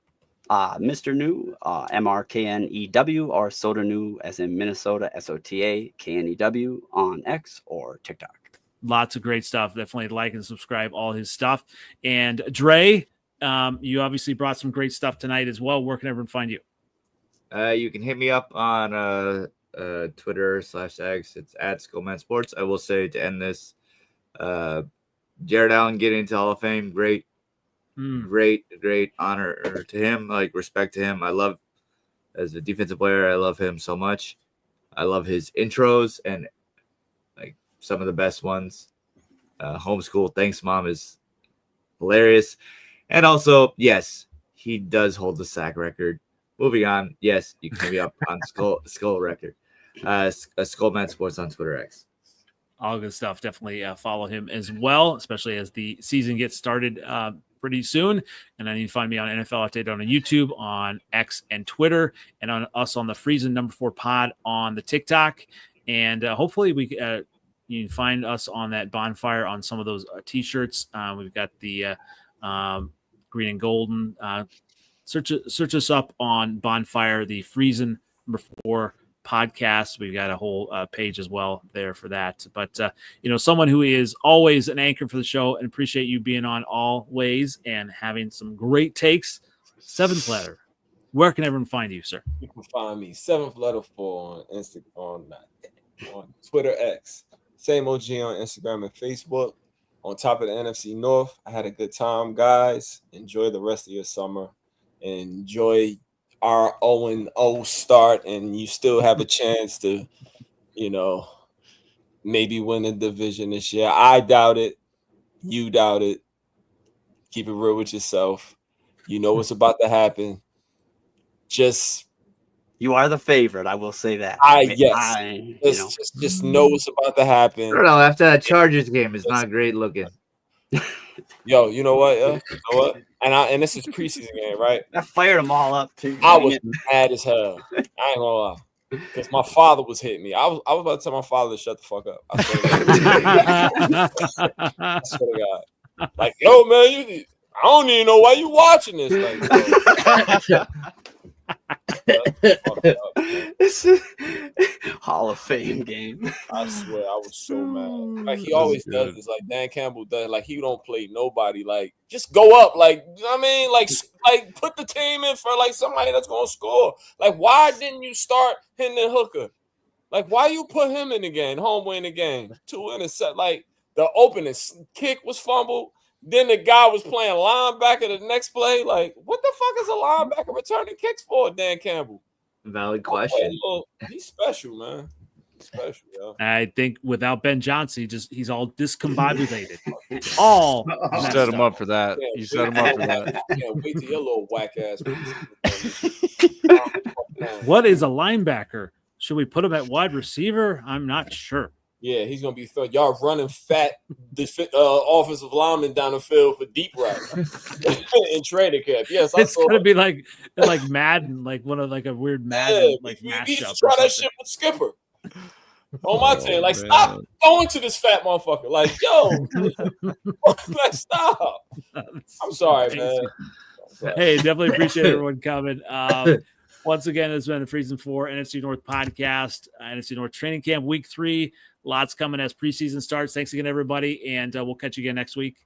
Mr. New, MRKNEW, or Soda New, as in Minnesota, SOTA KNEW on X or TikTok. Lots of great stuff. Definitely like and subscribe all his stuff. And Dre, you obviously brought some great stuff tonight as well. Where can everyone find you? You can hit me up on Twitter/X. It's @SkullmanSports. I will say, to end this, Jared Allen getting into Hall of Fame, great honor to him, like respect to him. I love, as a defensive player, I love him so much. I love his intros, and like some of the best ones. Homeschool, Thanks Mom is hilarious. And also, yes, he does hold the sack record. Moving on, yes, you can hit me up on Skull Record. Skullman Sports on Twitter X. All good stuff. Definitely follow him as well, especially as the season gets started pretty soon. And then you can find me on NFL Update on YouTube, on X and Twitter, and on us on the Freezin 4 pod on the TikTok. And hopefully you can find us on that bonfire on some of those T-shirts. We've got the green and golden. Search us up on bonfire, the Freezin 4 podcast. We've got a whole page as well there for that. But someone who is always an anchor for the show, and appreciate you being on always and having some great takes. 7th letter. Where can everyone find you, sir? You can find me 7th letter 4 on Instagram, on Twitter X. Same OG on Instagram and Facebook. On top of the NFC North, I had a good time, guys. Enjoy the rest of your summer. Enjoy our 0-0 start, and you still have a chance to, maybe win a division this year. I doubt it. You doubt it. Keep it real with yourself. You know what's about to happen. Just You are the favorite. I will say that. Yes. Just know what's about to happen. I don't know. After that Chargers game, it's not great looking. Yo, you know what? And this is preseason game, right? I fired them all up too. I was mad as hell. I ain't gonna lie. Because my father was hitting me. I was about to tell my father to shut the fuck up. I swear to God. Like, yo, man, I don't even know why you watching this. Like, This is Hall of Fame game. I swear, I was so mad. Like, he always does this. Like, Dan Campbell does. Like, he don't play nobody. Like, just go up. Like, you know what I mean? Like put the team in for, like, somebody that's going to score. Like, why didn't you start Hendon Hooker? Like, why you put him in the game, homeboy in the game? 2 interceptions. Like, the opening kick was fumbled. Then the guy was playing linebacker the next play. Like, what the fuck is a linebacker returning kicks for, Dan Campbell? Valid question. He's special, man. He's special, yo. I think without Ben Johnson, he's all discombobulated. All You set him up for that. Yeah, You set him up for that. Yeah, wait till your little whack ass. What is a linebacker? Should we put him at wide receiver? I'm not sure. Yeah, he's gonna be y'all running fat offensive lineman down the field for deep route in training camp. Yes, it's gonna be like Madden, like one of like a weird Madden we mashup. need to try that shit with Skipper on my team. Like, man. stop going to this fat motherfucker. Like, yo, like, stop. I'm sorry, man. Hey, definitely appreciate everyone coming. Once again, it's been the Freezin 4 NFC North Podcast, NFC North Training Camp Week 3. Lots coming as preseason starts. Thanks again, everybody, and we'll catch you again next week.